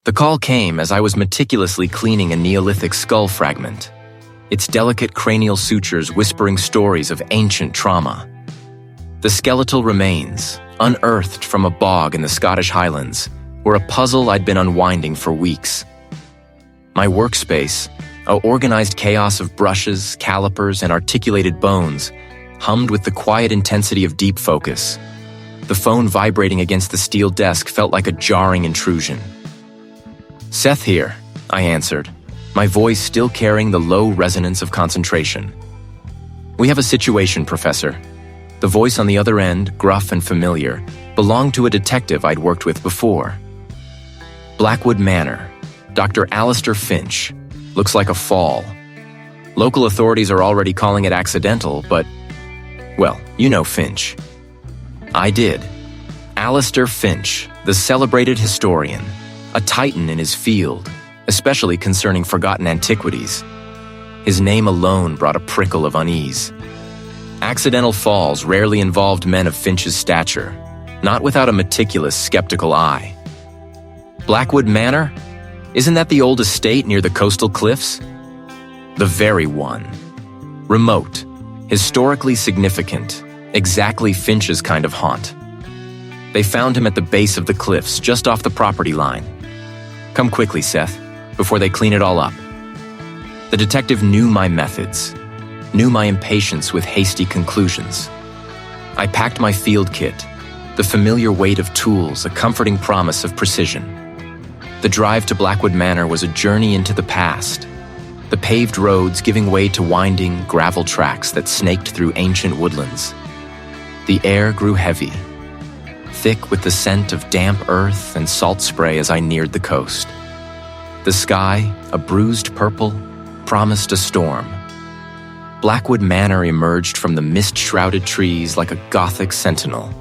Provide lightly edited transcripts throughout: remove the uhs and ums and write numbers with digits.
The call came as I was meticulously cleaning a Neolithic skull fragment, its delicate cranial sutures whispering stories of ancient trauma. The skeletal remains, unearthed from a bog in the Scottish Highlands, were a puzzle I'd been unwinding for weeks. My workspace, an organized chaos of brushes, calipers, and articulated bones, hummed with the quiet intensity of deep focus. The phone vibrating against the steel desk felt like a jarring intrusion. "Seth here," I answered, my voice still carrying the low resonance of concentration. "We have a situation, Professor." The voice on the other end, gruff and familiar, belonged to a detective I'd worked with before. "Blackwood Manor, Dr. Alistair Finch. Looks like a fall. Local authorities are already calling it accidental, but, well, you know Finch." I did. Alistair Finch, the celebrated historian, a titan in his field, especially concerning forgotten antiquities. His name alone brought a prickle of unease. Accidental falls rarely involved men of Finch's stature, not without a meticulous, skeptical eye. "Blackwood Manor? Isn't that the old estate near the coastal cliffs?" "The very one. Remote, historically significant, exactly Finch's kind of haunt. They found him at the base of the cliffs, just off the property line. Come quickly, Seth, before they clean it all up." The detective knew my methods, knew my impatience with hasty conclusions. I packed my field kit, the familiar weight of tools, a comforting promise of precision. The drive to Blackwood Manor was a journey into the past, the paved roads giving way to winding, gravel tracks that snaked through ancient woodlands. The air grew heavy, thick with the scent of damp earth and salt spray as I neared the coast. The sky, a bruised purple, promised a storm. Blackwood Manor emerged from the mist-shrouded trees like a Gothic sentinel.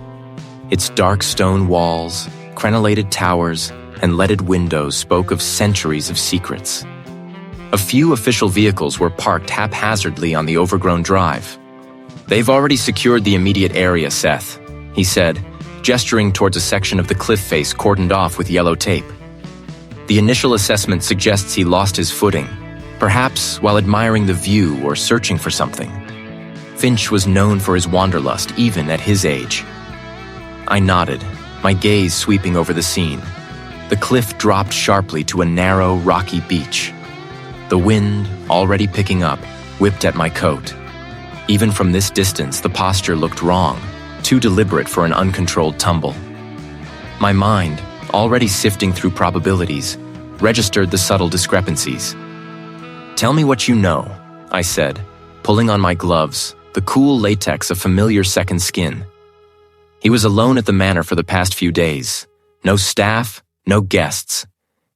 Its dark stone walls, crenellated towers, and leaded windows spoke of centuries of secrets. A few official vehicles were parked haphazardly on the overgrown drive. "They've already secured the immediate area, Seth," he said, gesturing towards a section of the cliff face cordoned off with yellow tape. The initial assessment suggests he lost his footing, perhaps while admiring the view or searching for something. Finch was known for his wanderlust even at his age. I nodded, my gaze sweeping over the scene. The cliff dropped sharply to a narrow, rocky beach. The wind, already picking up, whipped at my coat. Even from this distance, the posture looked wrong, too deliberate for an uncontrolled tumble. My mind, already sifting through probabilities, registered the subtle discrepancies. "Tell me what you know," I said, pulling on my gloves, the cool latex of familiar second skin. He was alone at the manor for the past few days. No staff, no guests.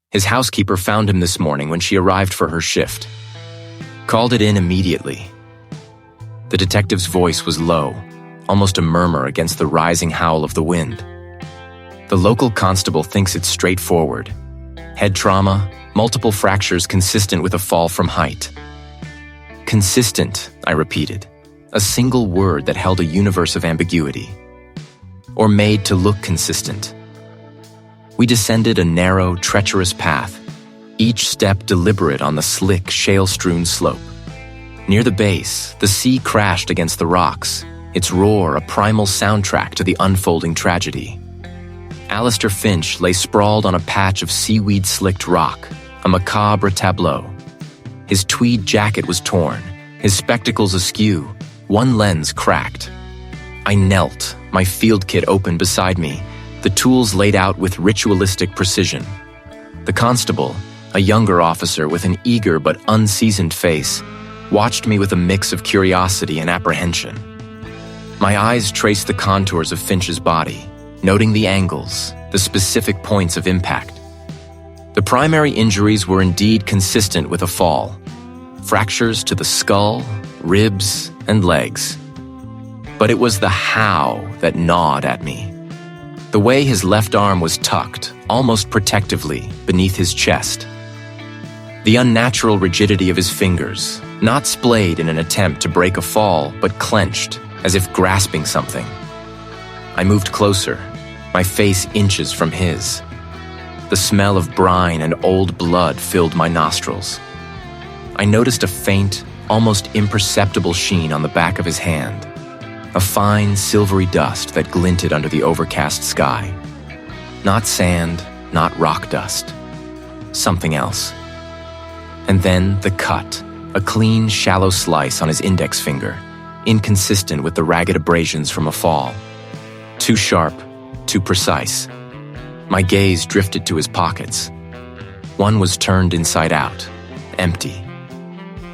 His housekeeper found him this morning when she arrived for her shift. Called it in immediately. The detective's voice was low, almost a murmur against the rising howl of the wind. "The local constable thinks it's straightforward. Head trauma, multiple fractures consistent with a fall from height." Consistent, I repeated, a single word that held a universe of ambiguity. Or made to look consistent. We descended a narrow, treacherous path, each step deliberate on the slick, shale-strewn slope. Near the base, the sea crashed against the rocks, its roar a primal soundtrack to the unfolding tragedy. Alistair Finch lay sprawled on a patch of seaweed-slicked rock, a macabre tableau. His tweed jacket was torn, his spectacles askew, one lens cracked. I knelt, my field kit open beside me, the tools laid out with ritualistic precision. The constable, a younger officer with an eager but unseasoned face, watched me with a mix of curiosity and apprehension. My eyes traced the contours of Finch's body, noting the angles, the specific points of impact. The primary injuries were indeed consistent with a fall. Fractures to the skull, ribs, and legs. But it was the how that gnawed at me. The way his left arm was tucked, almost protectively, beneath his chest. The unnatural rigidity of his fingers, not splayed in an attempt to break a fall, but clenched, as if grasping something. I moved closer, my face inches from his. The smell of brine and old blood filled my nostrils. I noticed a faint, almost imperceptible sheen on the back of his hand, a fine, silvery dust that glinted under the overcast sky. Not sand, not rock dust. Something else. And then the cut, a clean, shallow slice on his index finger, inconsistent with the ragged abrasions from a fall. Too sharp, too precise. My gaze drifted to his pockets. One was turned inside out, empty.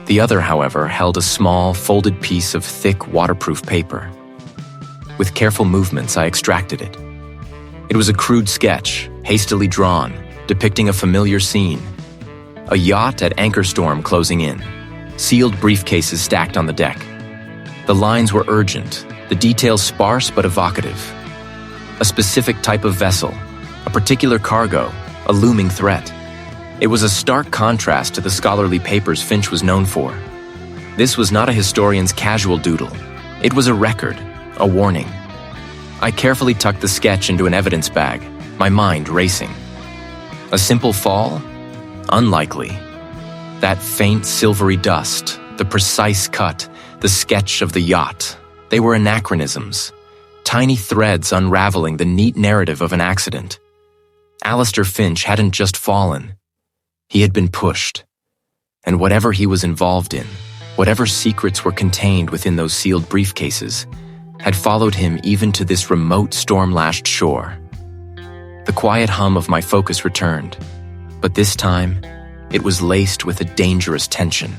The other, however, held a small, folded piece of thick, waterproof paper. With careful movements, I extracted it. It was a crude sketch, hastily drawn, depicting a familiar scene. A yacht at anchor storm closing in, sealed briefcases stacked on the deck. The lines were urgent, the details sparse but evocative. A specific type of vessel, a particular cargo, a looming threat. It was a stark contrast to the scholarly papers Finch was known for. This was not a historian's casual doodle. It was a record, a warning. I carefully tucked the sketch into an evidence bag, my mind racing. A simple fall? Unlikely. That faint silvery dust, the precise cut, the sketch of the yacht, they were anachronisms, tiny threads unraveling the neat narrative of an accident. Alistair Finch hadn't just fallen. He had been pushed. And whatever he was involved in, whatever secrets were contained within those sealed briefcases, had followed him even to this remote storm-lashed shore. The quiet hum of my focus returned, but this time, it was laced with a dangerous tension.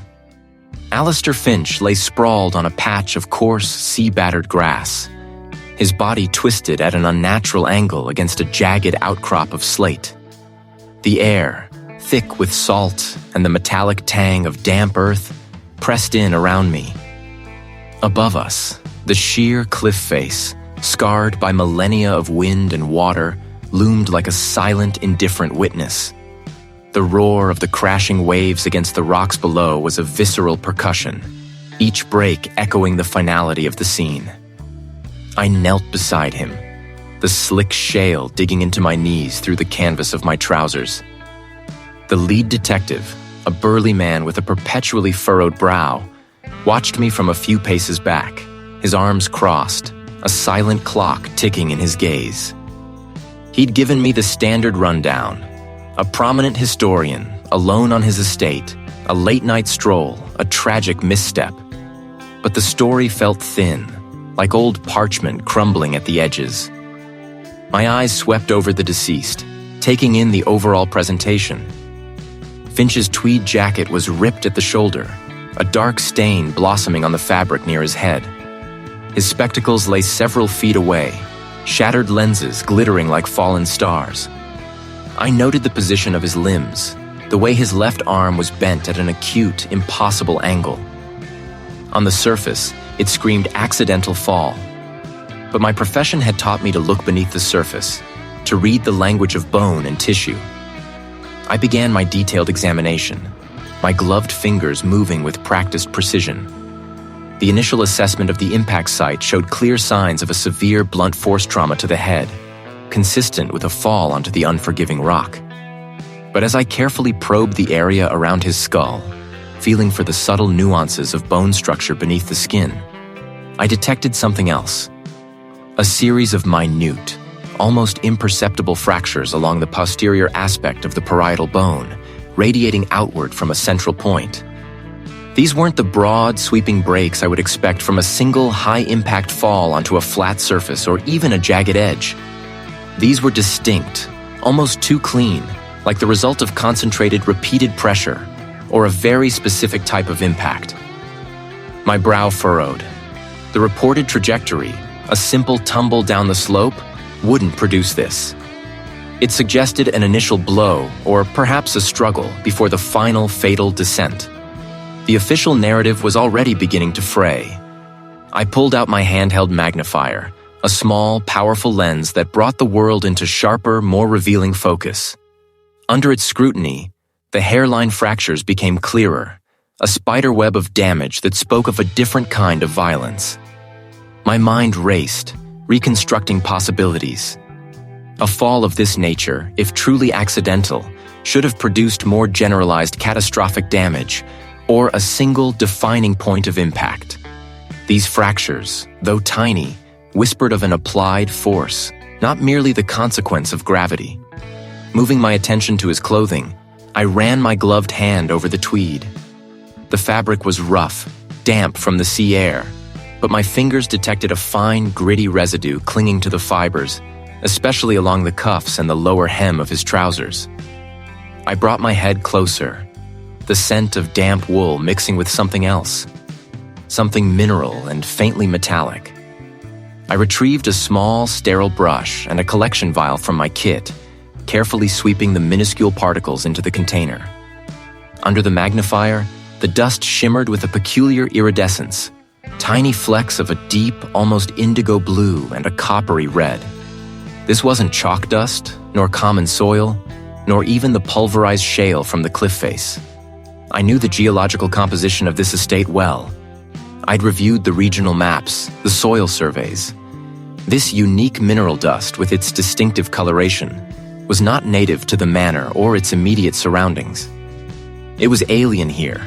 Alistair Finch lay sprawled on a patch of coarse, sea-battered grass, his body twisted at an unnatural angle against a jagged outcrop of slate. The air, thick with salt and the metallic tang of damp earth, pressed in around me. Above us, the sheer cliff face, scarred by millennia of wind and water, loomed like a silent, indifferent witness. The roar of the crashing waves against the rocks below was a visceral percussion, each break echoing the finality of the scene. I knelt beside him, the slick shale digging into my knees through the canvas of my trousers. The lead detective, a burly man with a perpetually furrowed brow, watched me from a few paces back, his arms crossed, a silent clock ticking in his gaze. He'd given me the standard rundown. A prominent historian, alone on his estate, a late-night stroll, a tragic misstep. But the story felt thin, like old parchment crumbling at the edges. My eyes swept over the deceased, taking in the overall presentation. Finch's tweed jacket was ripped at the shoulder, a dark stain blossoming on the fabric near his head. His spectacles lay several feet away, shattered lenses glittering like fallen stars. I noted the position of his limbs, the way his left arm was bent at an acute, impossible angle. On the surface, it screamed accidental fall. But my profession had taught me to look beneath the surface, to read the language of bone and tissue. I began my detailed examination, my gloved fingers moving with practiced precision. The initial assessment of the impact site showed clear signs of a severe blunt force trauma to the head, consistent with a fall onto the unforgiving rock. But as I carefully probed the area around his skull, feeling for the subtle nuances of bone structure beneath the skin, I detected something else. A series of minute, almost imperceptible fractures along the posterior aspect of the parietal bone, radiating outward from a central point. These weren't the broad, sweeping breaks I would expect from a single high-impact fall onto a flat surface or even a jagged edge. These were distinct, almost too clean, like the result of concentrated, repeated pressure, or a very specific type of impact. My brow furrowed. The reported trajectory, a simple tumble down the slope, wouldn't produce this. It suggested an initial blow, or perhaps a struggle, before the final fatal descent. The official narrative was already beginning to fray. I pulled out my handheld magnifier, a small, powerful lens that brought the world into sharper, more revealing focus. Under its scrutiny, the hairline fractures became clearer, a spiderweb of damage that spoke of a different kind of violence. My mind raced, reconstructing possibilities. A fall of this nature, if truly accidental, should have produced more generalized catastrophic damage or a single defining point of impact. These fractures, though tiny, whispered of an applied force, not merely the consequence of gravity. Moving my attention to his clothing, I ran my gloved hand over the tweed. The fabric was rough, damp from the sea air, but my fingers detected a fine, gritty residue clinging to the fibers, especially along the cuffs and the lower hem of his trousers. I brought my head closer, the scent of damp wool mixing with something else, something mineral and faintly metallic. I retrieved a small, sterile brush and a collection vial from my kit, carefully sweeping the minuscule particles into the container. Under the magnifier, the dust shimmered with a peculiar iridescence, tiny flecks of a deep, almost indigo blue and a coppery red. This wasn't chalk dust, nor common soil, nor even the pulverized shale from the cliff face. I knew the geological composition of this estate well. I'd reviewed the regional maps, the soil surveys. This unique mineral dust, with its distinctive coloration, was not native to the manor or its immediate surroundings. It was alien here.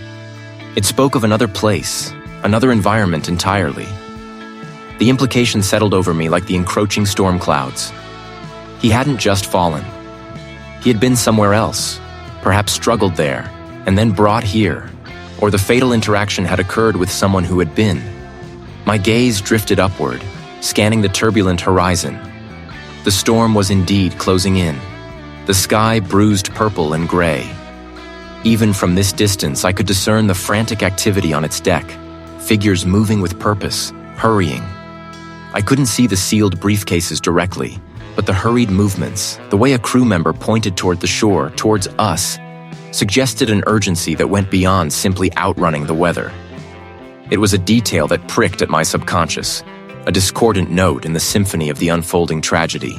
It spoke of another place, another environment entirely. The implication settled over me like the encroaching storm clouds. He hadn't just fallen. He had been somewhere else, perhaps struggled there, and then brought here, or the fatal interaction had occurred with someone who had been. My gaze drifted upward, scanning the turbulent horizon. The storm was indeed closing in, the sky bruised purple and gray. Even from this distance, I could discern the frantic activity on its deck, figures moving with purpose, hurrying. I couldn't see the sealed briefcases directly, but the hurried movements, the way a crew member pointed toward the shore, towards us, suggested an urgency that went beyond simply outrunning the weather. It was a detail that pricked at my subconscious, a discordant note in the symphony of the unfolding tragedy.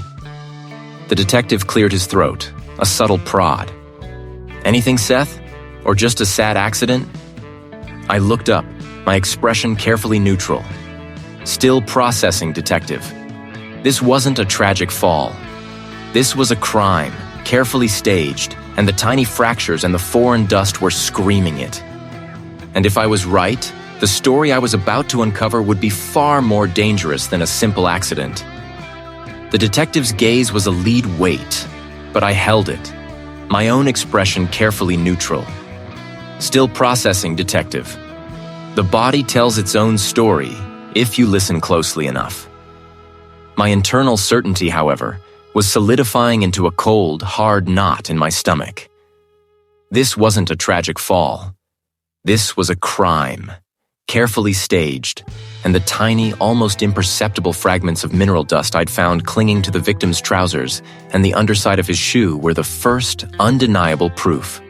The detective cleared his throat, a subtle prod. "Anything, Seth? Or just a sad accident?" I looked up, my expression carefully neutral. "Still processing, detective. This wasn't a tragic fall. This was a crime, carefully staged, and the tiny fractures and the foreign dust were screaming it. And if I was right, the story I was about to uncover would be far more dangerous than a simple accident." The detective's gaze was a lead weight, but I held it, my own expression carefully neutral. "Still processing, detective. The body tells its own story, if you listen closely enough." My internal certainty, however, was solidifying into a cold, hard knot in my stomach. This wasn't a tragic fall. This was a crime, carefully staged, and the tiny, almost imperceptible fragments of mineral dust I'd found clinging to the victim's trousers and the underside of his shoe were the first, undeniable proof.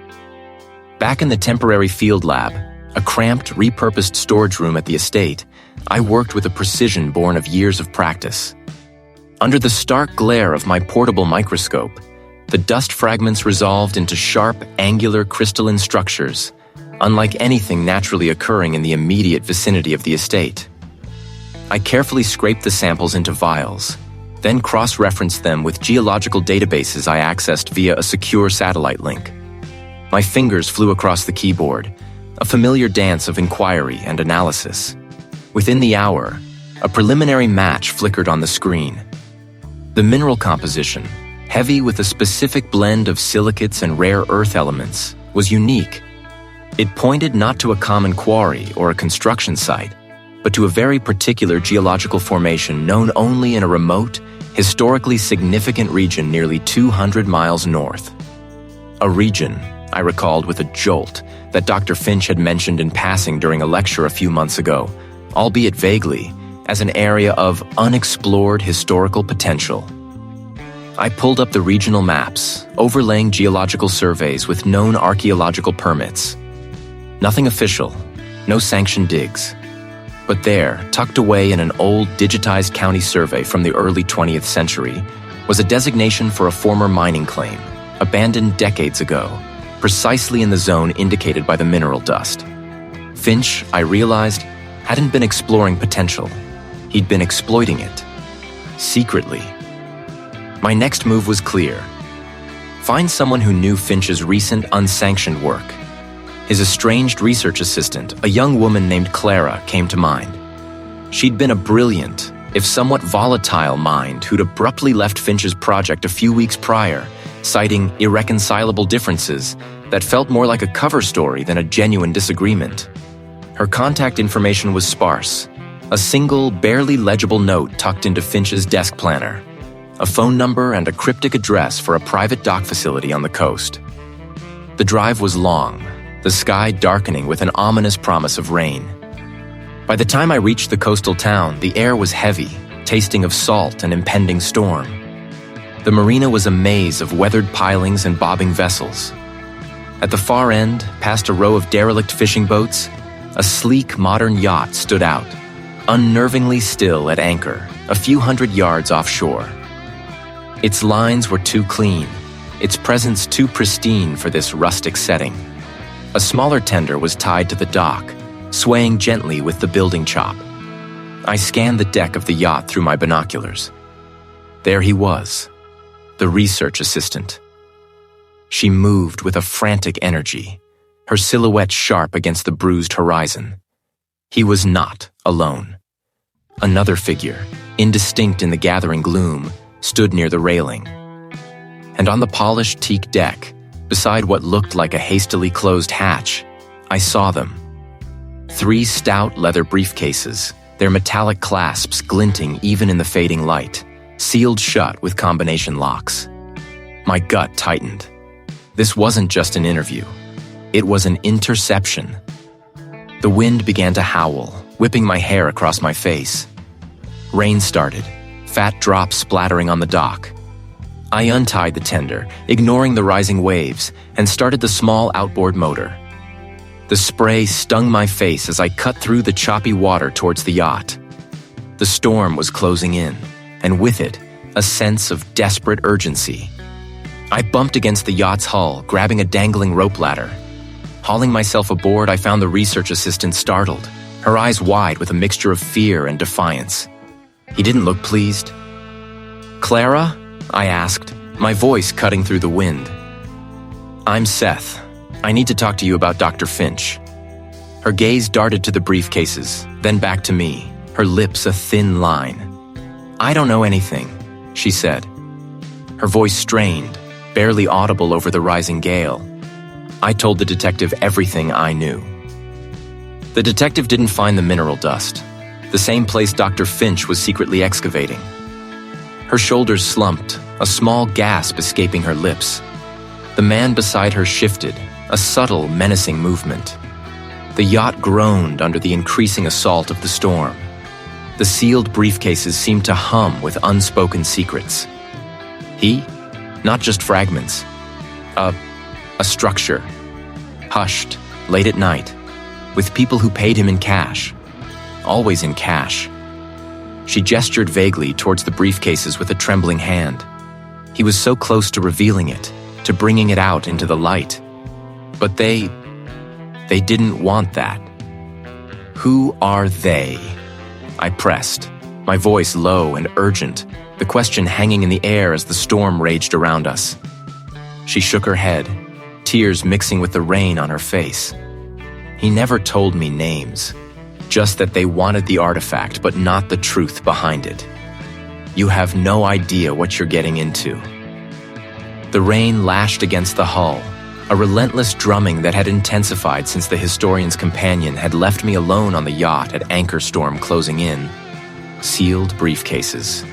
Back in the temporary field lab, a cramped, repurposed storage room at the estate, I worked with a precision born of years of practice. Under the stark glare of my portable microscope, the dust fragments resolved into sharp, angular crystalline structures, unlike anything naturally occurring in the immediate vicinity of the estate. I carefully scraped the samples into vials, then cross-referenced them with geological databases I accessed via a secure satellite link. My fingers flew across the keyboard, a familiar dance of inquiry and analysis. Within the hour, a preliminary match flickered on the screen. The mineral composition, heavy with a specific blend of silicates and rare earth elements, was unique. It pointed not to a common quarry or a construction site, but to a very particular geological formation known only in a remote, historically significant region nearly 200 miles north. A region, I recalled with a jolt, that Dr. Finch had mentioned in passing during a lecture a few months ago, albeit vaguely, as an area of unexplored historical potential. I pulled up the regional maps, overlaying geological surveys with known archaeological permits. Nothing official, no sanctioned digs. But there, tucked away in an old digitized county survey from the early 20th century, was a designation for a former mining claim, abandoned decades ago, precisely in the zone indicated by the mineral dust. Finch, I realized, hadn't been exploring potential. He'd been exploiting it. Secretly. My next move was clear. Find someone who knew Finch's recent unsanctioned work. His estranged research assistant, a young woman named Clara, came to mind. She'd been a brilliant, if somewhat volatile mind who'd abruptly left Finch's project a few weeks prior, citing irreconcilable differences that felt more like a cover story than a genuine disagreement. Her contact information was sparse, a single, barely legible note tucked into Finch's desk planner, a phone number and a cryptic address for a private dock facility on the coast. The drive was long, the sky darkening with an ominous promise of rain. By the time I reached the coastal town, the air was heavy, tasting of salt and impending storm. The marina was a maze of weathered pilings and bobbing vessels. At the far end, past a row of derelict fishing boats, a sleek modern yacht stood out, unnervingly still at anchor, a few hundred yards offshore. Its lines were too clean, its presence too pristine for this rustic setting. A smaller tender was tied to the dock, swaying gently with the building chop. I scanned the deck of the yacht through my binoculars. There he was, the research assistant. She moved with a frantic energy, her silhouette sharp against the bruised horizon. He was not alone. Another figure, indistinct in the gathering gloom, stood near the railing. And on the polished teak deck, beside what looked like a hastily closed hatch, I saw them. 3 stout leather briefcases, their metallic clasps glinting even in the fading light, sealed shut with combination locks. My gut tightened. This wasn't just an interview. It was an interception. The wind began to howl, whipping my hair across my face. Rain started, fat drops splattering on the dock. I untied the tender, ignoring the rising waves, and started the small outboard motor. The spray stung my face as I cut through the choppy water towards the yacht. The storm was closing in, and with it, a sense of desperate urgency. I bumped against the yacht's hull, grabbing a dangling rope ladder. Hauling myself aboard, I found the research assistant startled, her eyes wide with a mixture of fear and defiance. He didn't look pleased. "Clara?" I asked, my voice cutting through the wind. "I'm Seth. I need to talk to you about Dr. Finch." Her gaze darted to the briefcases, then back to me, her lips a thin line. "I don't know anything," she said. Her voice strained, barely audible over the rising gale. I told the detective everything I knew. The detective didn't find the mineral dust, the same place Dr. Finch was secretly excavating. Her shoulders slumped, a small gasp escaping her lips. The man beside her shifted, a subtle, menacing movement. The yacht groaned under the increasing assault of the storm. The sealed briefcases seemed to hum with unspoken secrets. He? Not just fragments. A structure. Hushed, late at night, with people who paid him in cash. Always in cash. She gestured vaguely towards the briefcases with a trembling hand. He was so close to revealing it, to bringing it out into the light. But they didn't want that. Who are they? I pressed, my voice low and urgent, the question hanging in the air as the storm raged around us. She shook her head, tears mixing with the rain on her face. He never told me names, just that they wanted the artifact but not the truth behind it. You have no idea what you're getting into. The rain lashed against the hull, a relentless drumming that had intensified since the historian's companion had left me alone on the yacht at anchor storm closing in. Sealed briefcases.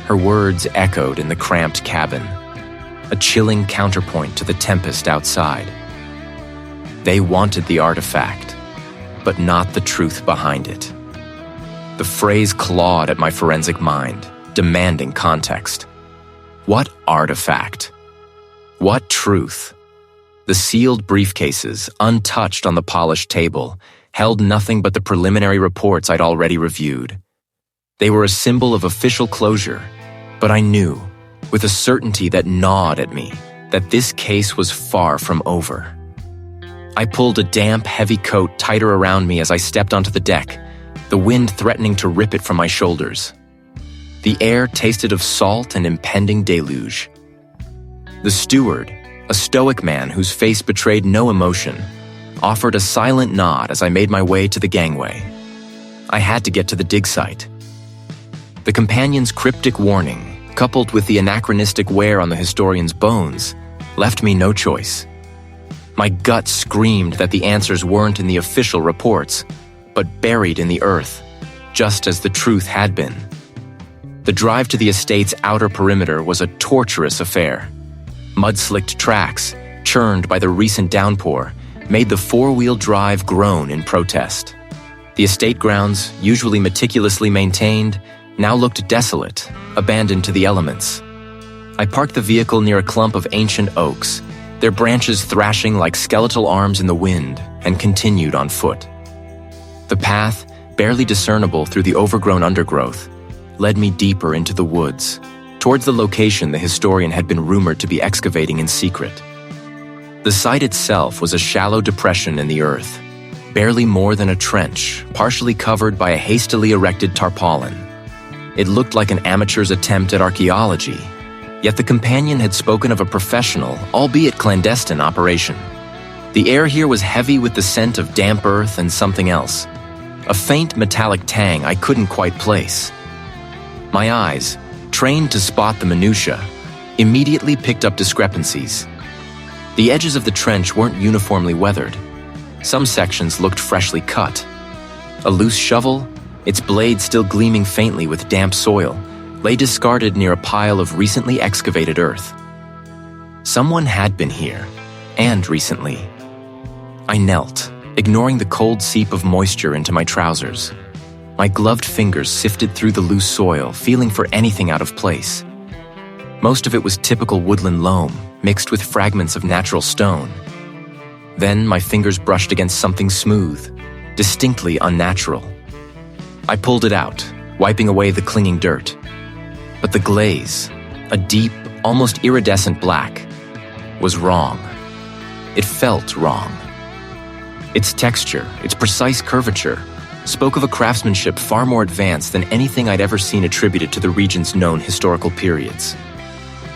Her words echoed in the cramped cabin, a chilling counterpoint to the tempest outside. They wanted the artifact, but not the truth behind it. The phrase clawed at my forensic mind, demanding context. What artifact? What truth? The sealed briefcases, untouched on the polished table, held nothing but the preliminary reports I'd already reviewed. They were a symbol of official closure, but I knew, with a certainty that gnawed at me, that this case was far from over. I pulled a damp, heavy coat tighter around me as I stepped onto the deck, the wind threatening to rip it from my shoulders. The air tasted of salt and impending deluge. The steward, a stoic man whose face betrayed no emotion, offered a silent nod as I made my way to the gangway. I had to get to the dig site. The companion's cryptic warning, coupled with the anachronistic wear on the historian's bones, left me no choice. My gut screamed that the answers weren't in the official reports, but buried in the earth, just as the truth had been. The drive to the estate's outer perimeter was a torturous affair. Mud-slicked tracks, churned by the recent downpour, made the four-wheel drive groan in protest. The estate grounds, usually meticulously maintained, now looked desolate, abandoned to the elements. I parked the vehicle near a clump of ancient oaks, their branches thrashing like skeletal arms in the wind, and continued on foot. The path, barely discernible through the overgrown undergrowth, led me deeper into the woods, towards the location the historian had been rumored to be excavating in secret. The site itself was a shallow depression in the earth, barely more than a trench, partially covered by a hastily erected tarpaulin. It looked like an amateur's attempt at archaeology, yet the companion had spoken of a professional, albeit clandestine, operation. The air here was heavy with the scent of damp earth and something else, a faint metallic tang I couldn't quite place. My eyes, trained to spot the minutiae, immediately picked up discrepancies. The edges of the trench weren't uniformly weathered. Some sections looked freshly cut. A loose shovel, its blade still gleaming faintly with damp soil, lay discarded near a pile of recently excavated earth. Someone had been here, and recently. I knelt, ignoring the cold seep of moisture into my trousers. My gloved fingers sifted through the loose soil, feeling for anything out of place. Most of it was typical woodland loam, mixed with fragments of natural stone. Then my fingers brushed against something smooth, distinctly unnatural. I pulled it out, wiping away the clinging dirt. But the glaze, a deep, almost iridescent black, was wrong. It felt wrong. Its texture, its precise curvature, spoke of a craftsmanship far more advanced than anything I'd ever seen attributed to the region's known historical periods.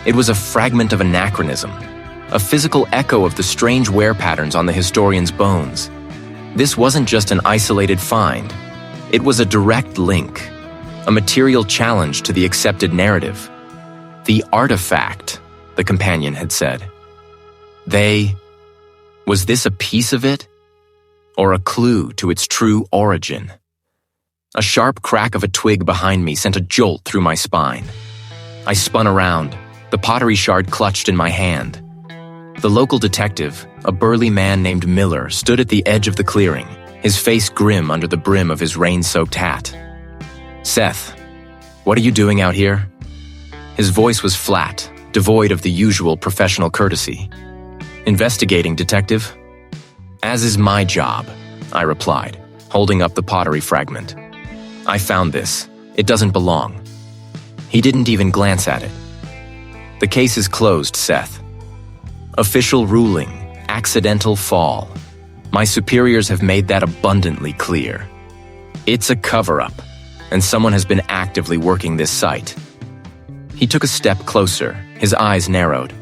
It was a fragment of anachronism, a physical echo of the strange wear patterns on the historian's bones. This wasn't just an isolated find. It was a direct link, a material challenge to the accepted narrative. The artifact, the companion had said. Was this a piece of it? Or a clue to its true origin? A sharp crack of a twig behind me sent a jolt through my spine. I spun around, the pottery shard clutched in my hand. The local detective, a burly man named Miller, stood at the edge of the clearing, his face grim under the brim of his rain-soaked hat. "Seth, what are you doing out here?" His voice was flat, devoid of the usual professional courtesy. "Investigating, detective." "As is my job," I replied, holding up the pottery fragment. "I found this. It doesn't belong." He didn't even glance at it. "The case is closed, Seth. Official ruling, accidental fall. My superiors have made that abundantly clear. It's a cover-up, and someone has been actively working this site." He took a step closer, his eyes narrowed.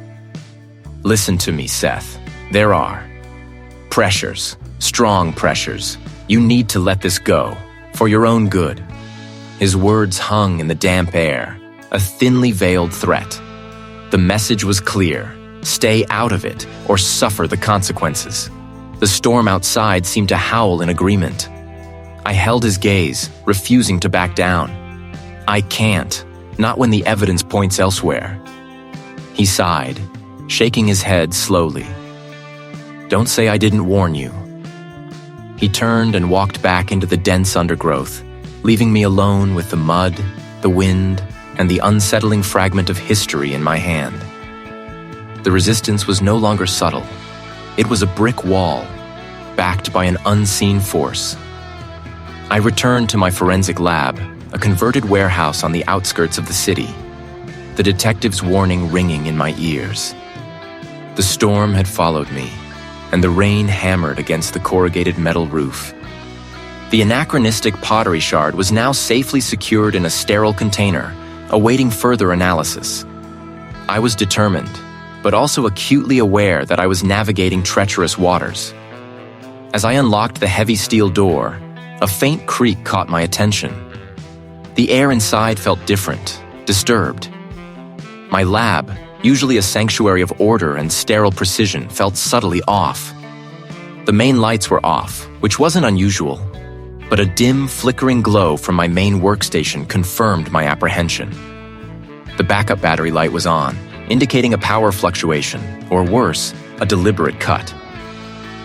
"Listen to me, Seth. There are pressures, strong pressures. You need to let this go, for your own good." His words hung in the damp air, a thinly veiled threat. The message was clear: stay out of it, or suffer the consequences. The storm outside seemed to howl in agreement. I held his gaze, refusing to back down. "I can't, not when the evidence points elsewhere." He sighed, shaking his head slowly. "Don't say I didn't warn you." He turned and walked back into the dense undergrowth, leaving me alone with the mud, the wind, and the unsettling fragment of history in my hand. The resistance was no longer subtle. It was a brick wall, backed by an unseen force. I returned to my forensic lab, a converted warehouse on the outskirts of the city, the detective's warning ringing in my ears. The storm had followed me, and the rain hammered against the corrugated metal roof. The anachronistic pottery shard was now safely secured in a sterile container, awaiting further analysis. I was determined, but also acutely aware that I was navigating treacherous waters. As I unlocked the heavy steel door, a faint creak caught my attention. The air inside felt different, disturbed. My lab, usually a sanctuary of order and sterile precision, felt subtly off. The main lights were off, which wasn't unusual, but a dim, flickering glow from my main workstation confirmed my apprehension. The backup battery light was on, indicating a power fluctuation, or worse, a deliberate cut.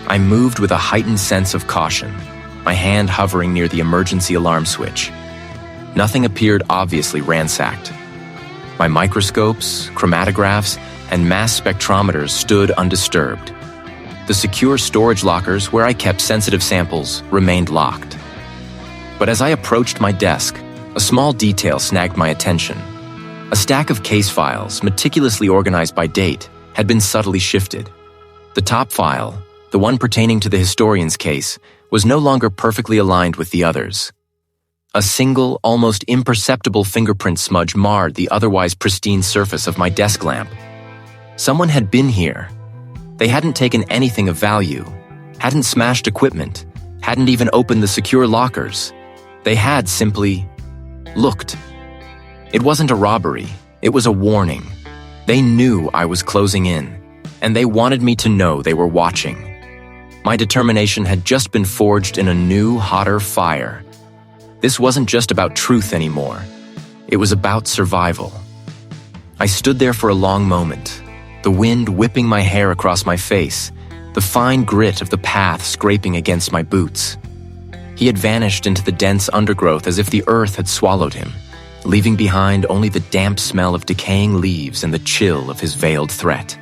I moved with a heightened sense of caution, my hand hovering near the emergency alarm switch. Nothing appeared obviously ransacked. My microscopes, chromatographs, and mass spectrometers stood undisturbed. The secure storage lockers where I kept sensitive samples remained locked. But as I approached my desk, a small detail snagged my attention. A stack of case files, meticulously organized by date, had been subtly shifted. The top file, the one pertaining to the historian's case, was no longer perfectly aligned with the others. A single, almost imperceptible fingerprint smudge marred the otherwise pristine surface of my desk lamp. Someone had been here. They hadn't taken anything of value, hadn't smashed equipment, hadn't even opened the secure lockers. They had simply looked. It wasn't a robbery, it was a warning. They knew I was closing in, and they wanted me to know they were watching. My determination had just been forged in a new, hotter fire. This wasn't just about truth anymore. It was about survival. I stood there for a long moment, the wind whipping my hair across my face, the fine grit of the path scraping against my boots. He had vanished into the dense undergrowth as if the earth had swallowed him, leaving behind only the damp smell of decaying leaves and the chill of his veiled threat.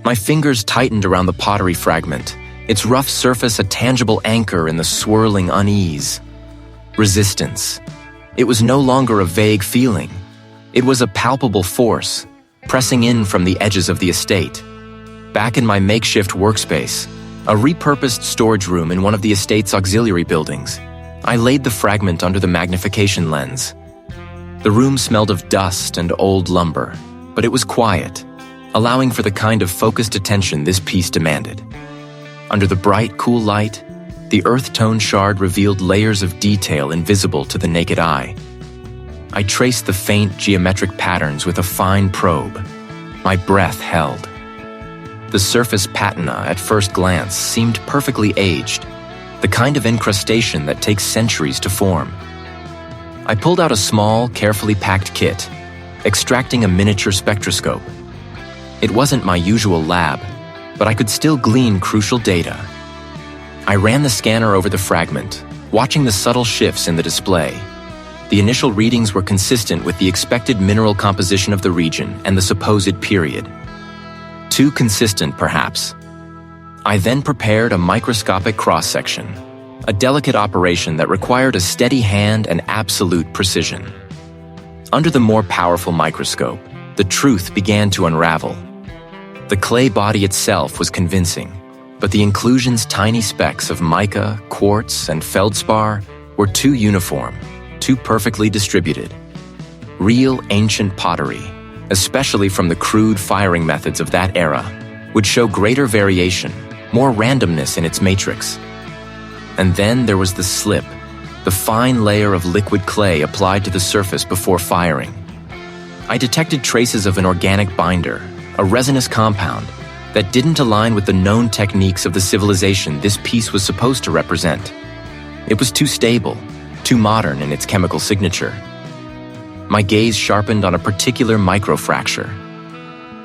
My fingers tightened around the pottery fragment, its rough surface a tangible anchor in the swirling unease. Resistance. It was no longer a vague feeling. It was a palpable force, pressing in from the edges of the estate. Back in my makeshift workspace, a repurposed storage room in one of the estate's auxiliary buildings, I laid the fragment under the magnification lens. The room smelled of dust and old lumber, but it was quiet, allowing for the kind of focused attention this piece demanded. Under the bright, cool light, the earth-tone shard revealed layers of detail invisible to the naked eye. I traced the faint geometric patterns with a fine probe. My breath held. The surface patina, at first glance, seemed perfectly aged, the kind of incrustation that takes centuries to form. I pulled out a small, carefully packed kit, extracting a miniature spectroscope. It wasn't my usual lab, but I could still glean crucial data. I ran the scanner over the fragment, watching the subtle shifts in the display. The initial readings were consistent with the expected mineral composition of the region and the supposed period. Too consistent, perhaps. I then prepared a microscopic cross-section, a delicate operation that required a steady hand and absolute precision. Under the more powerful microscope, the truth began to unravel. The clay body itself was convincing, but the inclusion's tiny specks of mica, quartz, and feldspar were too uniform, too perfectly distributed. Real ancient pottery, especially from the crude firing methods of that era, would show greater variation, more randomness in its matrix. And then there was the slip, the fine layer of liquid clay applied to the surface before firing. I detected traces of an organic binder, a resinous compound, that didn't align with the known techniques of the civilization this piece was supposed to represent. It was too stable, too modern in its chemical signature. My gaze sharpened on a particular microfracture.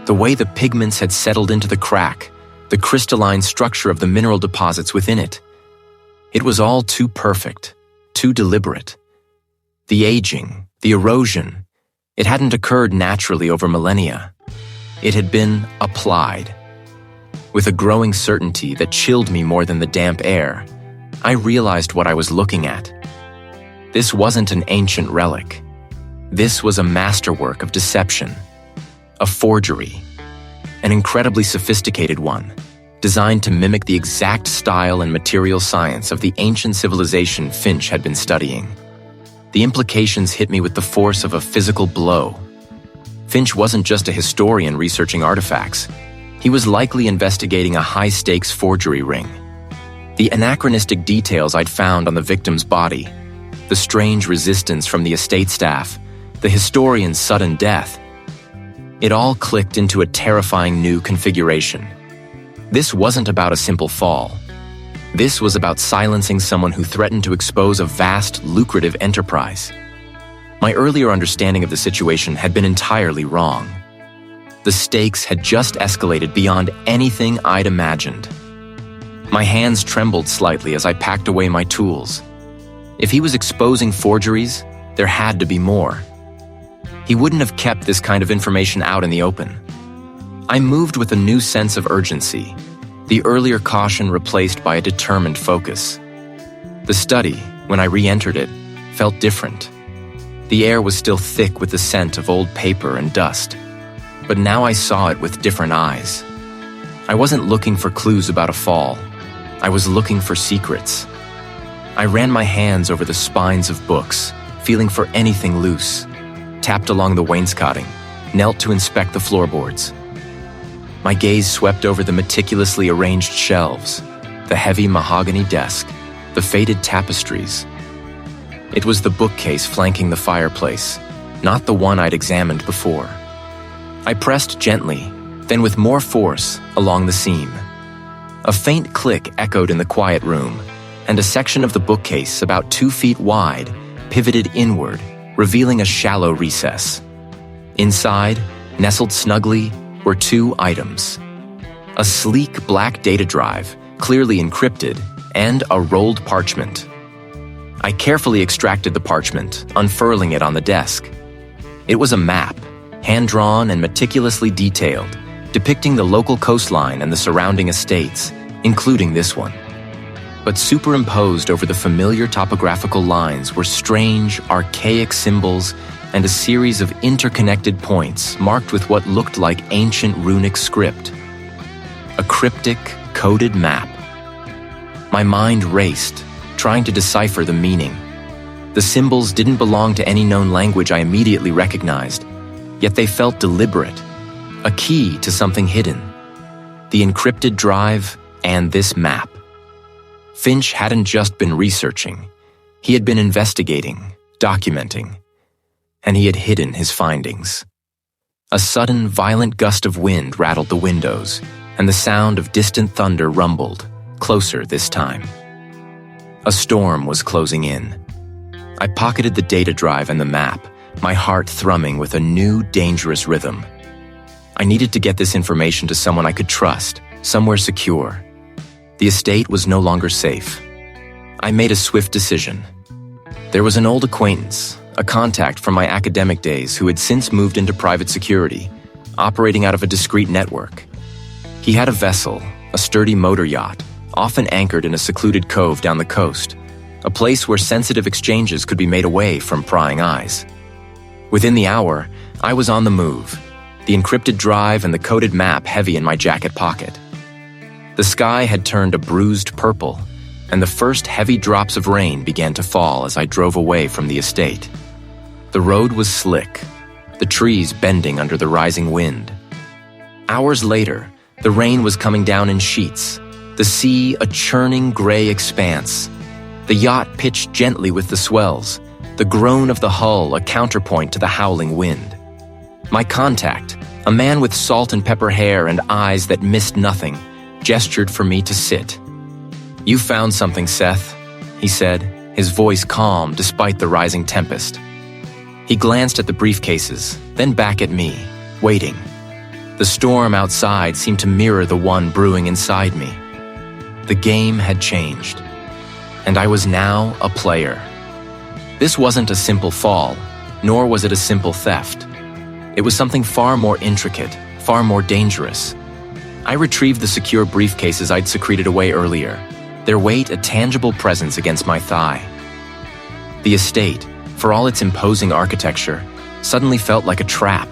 The way the pigments had settled into the crack, the crystalline structure of the mineral deposits within it. It was all too perfect, too deliberate. The aging, the erosion, it hadn't occurred naturally over millennia. It had been applied. With a growing certainty that chilled me more than the damp air, I realized what I was looking at. This wasn't an ancient relic. This was a masterwork of deception, a forgery, an incredibly sophisticated one, designed to mimic the exact style and material science of the ancient civilization Finch had been studying. The implications hit me with the force of a physical blow. Finch wasn't just a historian researching artifacts. He was likely investigating a high-stakes forgery ring. The anachronistic details I'd found on the victim's body, the strange resistance from the estate staff, the historian's sudden death, it all clicked into a terrifying new configuration. This wasn't about a simple fall. This was about silencing someone who threatened to expose a vast, lucrative enterprise. My earlier understanding of the situation had been entirely wrong. The stakes had just escalated beyond anything I'd imagined. My hands trembled slightly as I packed away my tools. If he was exposing forgeries, there had to be more. He wouldn't have kept this kind of information out in the open. I moved with a new sense of urgency, the earlier caution replaced by a determined focus. The study, when I re-entered it, felt different. The air was still thick with the scent of old paper and dust, but now I saw it with different eyes. I wasn't looking for clues about a fall. I was looking for secrets. I ran my hands over the spines of books, feeling for anything loose, tapped along the wainscoting, knelt to inspect the floorboards. My gaze swept over the meticulously arranged shelves, the heavy mahogany desk, the faded tapestries. It was the bookcase flanking the fireplace, not the one I'd examined before. I pressed gently, then with more force, along the seam. A faint click echoed in the quiet room, and a section of the bookcase about 2 feet wide pivoted inward, revealing a shallow recess. Inside, nestled snugly, were 2 items: a sleek black data drive, clearly encrypted, and a rolled parchment. I carefully extracted the parchment, unfurling it on the desk. It was a map, hand-drawn and meticulously detailed, depicting the local coastline and the surrounding estates, including this one. But superimposed over the familiar topographical lines were strange, archaic symbols and a series of interconnected points marked with what looked like ancient runic script. A cryptic, coded map. My mind raced, trying to decipher the meaning. The symbols didn't belong to any known language I immediately recognized, yet they felt deliberate, a key to something hidden. The encrypted drive and this map. Finch hadn't just been researching. He had been investigating, documenting, and he had hidden his findings. A sudden, violent gust of wind rattled the windows, and the sound of distant thunder rumbled, closer this time. A storm was closing in. I pocketed the data drive and the map, my heart thrumming with a new, dangerous rhythm. I needed to get this information to someone I could trust, somewhere secure. The estate was no longer safe. I made a swift decision. There was an old acquaintance, a contact from my academic days who had since moved into private security, operating out of a discreet network. He had a vessel, a sturdy motor yacht, often anchored in a secluded cove down the coast, a place where sensitive exchanges could be made away from prying eyes. Within the hour, I was on the move, the encrypted drive and the coded map heavy in my jacket pocket. The sky had turned a bruised purple, and the first heavy drops of rain began to fall as I drove away from the estate. The road was slick, the trees bending under the rising wind. Hours later, the rain was coming down in sheets, the sea a churning gray expanse. The yacht pitched gently with the swells, the groan of the hull a counterpoint to the howling wind. My contact, a man with salt and pepper hair and eyes that missed nothing, gestured for me to sit. "You found something, Seth," he said, his voice calm despite the rising tempest. He glanced at the briefcases, then back at me, waiting. The storm outside seemed to mirror the one brewing inside me. The game had changed, and I was now a player. This wasn't a simple fall, nor was it a simple theft. It was something far more intricate, far more dangerous. I retrieved the secure briefcases I'd secreted away earlier, their weight a tangible presence against my thigh. The estate, for all its imposing architecture, suddenly felt like a trap,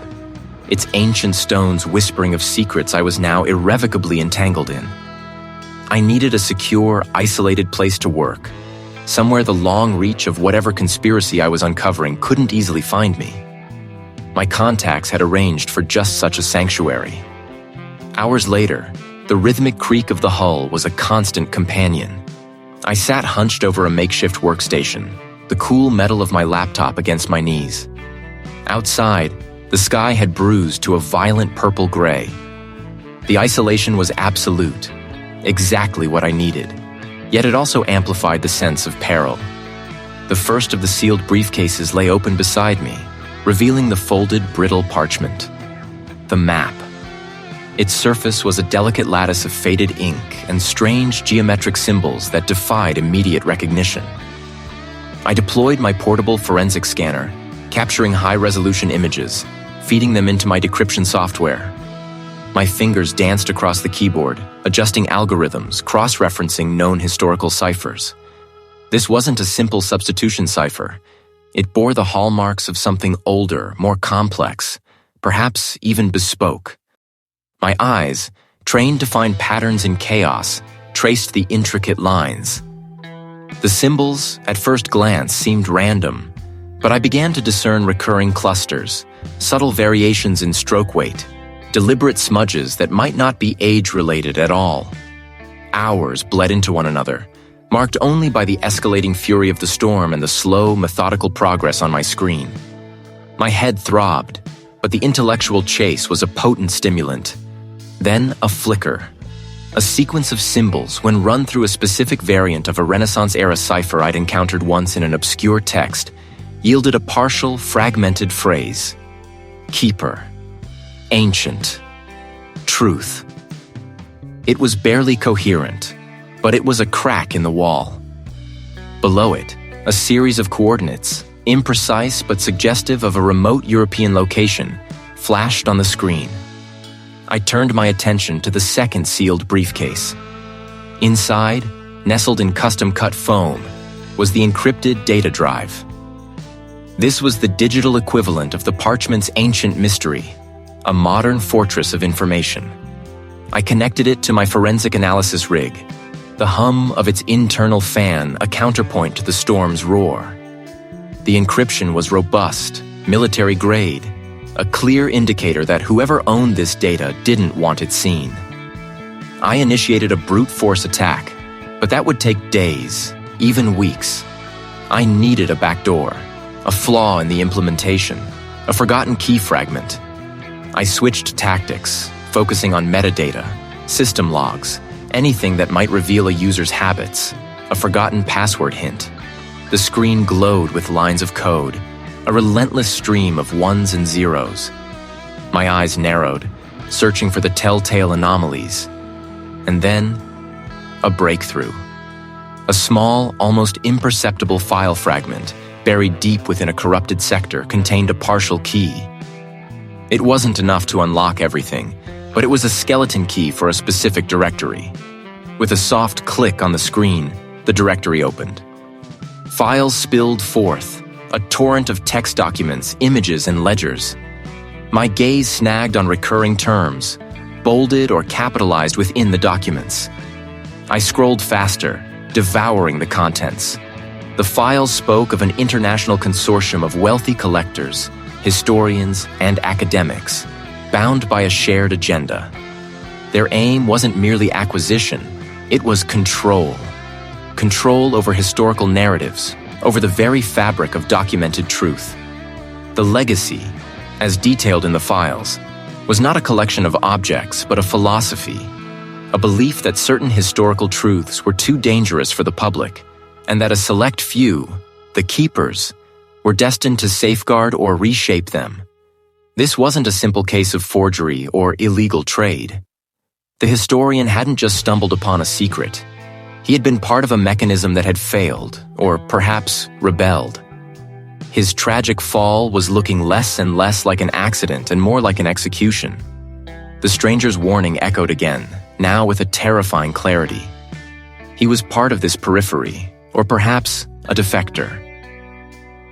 its ancient stones whispering of secrets I was now irrevocably entangled in. I needed a secure, isolated place to work, somewhere the long reach of whatever conspiracy I was uncovering couldn't easily find me. My contacts had arranged for just such a sanctuary. Hours later, the rhythmic creak of the hull was a constant companion. I sat hunched over a makeshift workstation, the cool metal of my laptop against my knees. Outside, the sky had bruised to a violent purple gray. The isolation was absolute, exactly what I needed, yet it also amplified the sense of peril. The first of the sealed briefcases lay open beside me, revealing the folded, brittle parchment. The map. Its surface was a delicate lattice of faded ink and strange geometric symbols that defied immediate recognition. I deployed my portable forensic scanner, capturing high-resolution images, feeding them into my decryption software. My fingers danced across the keyboard, adjusting algorithms, cross-referencing known historical ciphers. This wasn't a simple substitution cipher. It bore the hallmarks of something older, more complex, perhaps even bespoke. My eyes, trained to find patterns in chaos, traced the intricate lines. The symbols, at first glance, seemed random, but I began to discern recurring clusters, subtle variations in stroke weight, deliberate smudges that might not be age-related at all. Hours bled into one another, marked only by the escalating fury of the storm and the slow, methodical progress on my screen. My head throbbed, but the intellectual chase was a potent stimulant. Then a flicker. A sequence of symbols, when run through a specific variant of a Renaissance-era cipher I'd encountered once in an obscure text, yielded a partial, fragmented phrase. Keeper. Ancient. Truth. It was barely coherent, but it was a crack in the wall. Below it, a series of coordinates, imprecise but suggestive of a remote European location, flashed on the screen. I turned my attention to the second sealed briefcase. Inside, nestled in custom-cut foam, was the encrypted data drive. This was the digital equivalent of the parchment's ancient mystery, a modern fortress of information. I connected it to my forensic analysis rig, the hum of its internal fan a counterpoint to the storm's roar. The encryption was robust, military-grade, a clear indicator that whoever owned this data didn't want it seen. I initiated a brute force attack, but that would take days, even weeks. I needed a backdoor, a flaw in the implementation, a forgotten key fragment. I switched tactics, focusing on metadata, system logs, anything that might reveal a user's habits, a forgotten password hint. The screen glowed with lines of code, a relentless stream of ones and zeros. My eyes narrowed, searching for the telltale anomalies. And then, a breakthrough. A small, almost imperceptible file fragment, buried deep within a corrupted sector, contained a partial key. It wasn't enough to unlock everything, but it was a skeleton key for a specific directory. With a soft click on the screen, the directory opened. Files spilled forth, a torrent of text documents, images, and ledgers. My gaze snagged on recurring terms, bolded or capitalized within the documents. I scrolled faster, devouring the contents. The files spoke of an international consortium of wealthy collectors, historians, and academics, bound by a shared agenda. Their aim wasn't merely acquisition, it was control. Control over historical narratives, over the very fabric of documented truth. The legacy, as detailed in the files, was not a collection of objects, but a philosophy, a belief that certain historical truths were too dangerous for the public, and that a select few, the keepers, were destined to safeguard or reshape them. This wasn't a simple case of forgery or illegal trade. The historian hadn't just stumbled upon a secret. He had been part of a mechanism that had failed, or perhaps rebelled. His tragic fall was looking less and less like an accident and more like an execution. The stranger's warning echoed again, now with a terrifying clarity. He was part of this periphery, or perhaps a defector.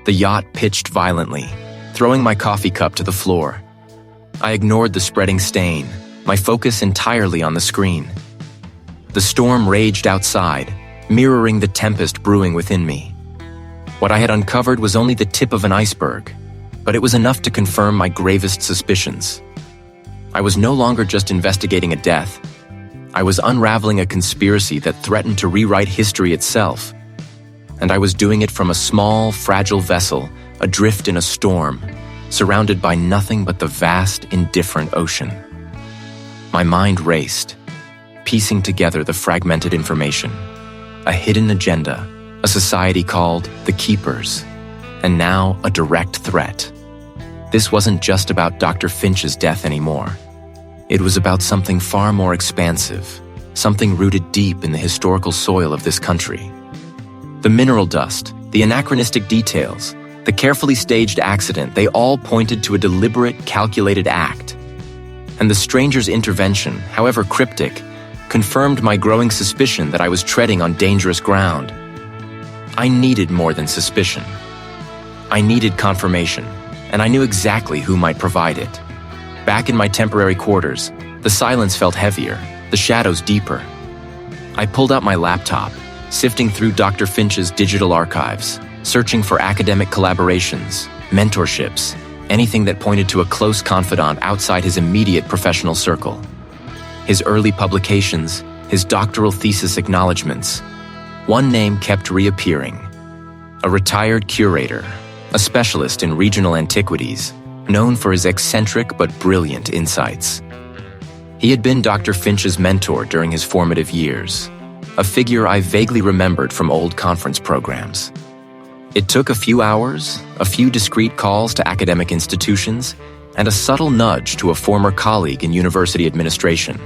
The yacht pitched violently, throwing my coffee cup to the floor. I ignored the spreading stain, my focus entirely on the screen. The storm raged outside, mirroring the tempest brewing within me. What I had uncovered was only the tip of an iceberg, but it was enough to confirm my gravest suspicions. I was no longer just investigating a death. I was unraveling a conspiracy that threatened to rewrite history itself. And I was doing it from a small, fragile vessel, adrift in a storm, surrounded by nothing but the vast, indifferent ocean. My mind raced, piecing together the fragmented information. A hidden agenda, a society called the Keepers, and now a direct threat. This wasn't just about Dr. Finch's death anymore. It was about something far more expansive, something rooted deep in the historical soil of this country. The mineral dust, the anachronistic details, the carefully staged accident, they all pointed to a deliberate, calculated act. And the stranger's intervention, however cryptic, confirmed my growing suspicion that I was treading on dangerous ground. I needed more than suspicion. I needed confirmation, and I knew exactly who might provide it. Back in my temporary quarters, the silence felt heavier, the shadows deeper. I pulled out my laptop, sifting through Dr. Finch's digital archives, searching for academic collaborations, mentorships, anything that pointed to a close confidant outside his immediate professional circle. His early publications, his doctoral thesis acknowledgments. One name kept reappearing. A retired curator, a specialist in regional antiquities, known for his eccentric but brilliant insights. He had been Dr. Finch's mentor during his formative years, a figure I vaguely remembered from old conference programs. It took a few hours, a few discreet calls to academic institutions, and a subtle nudge to a former colleague in university administration.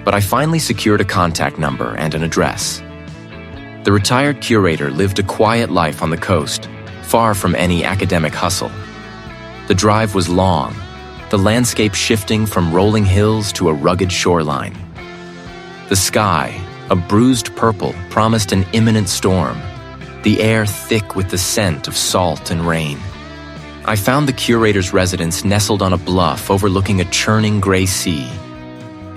But I finally secured a contact number and an address. The retired curator lived a quiet life on the coast, far from any academic hustle. The drive was long, the landscape shifting from rolling hills to a rugged shoreline. The sky, a bruised purple, promised an imminent storm, the air thick with the scent of salt and rain. I found the curator's residence nestled on a bluff overlooking a churning gray sea.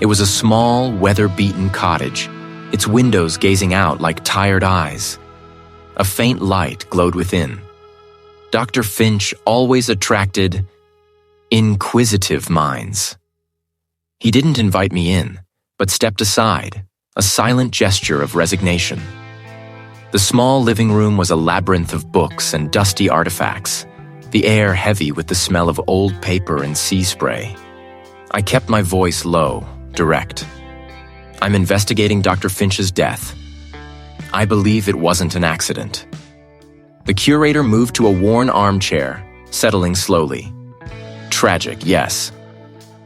It was a small, weather-beaten cottage, its windows gazing out like tired eyes. A faint light glowed within. Dr. Finch always attracted inquisitive minds. He didn't invite me in, but stepped aside, a silent gesture of resignation. The small living room was a labyrinth of books and dusty artifacts, the air heavy with the smell of old paper and sea spray. I kept my voice low, direct. I'm investigating Dr. Finch's death. I believe it wasn't an accident. The curator moved to a worn armchair, settling slowly. Tragic, yes.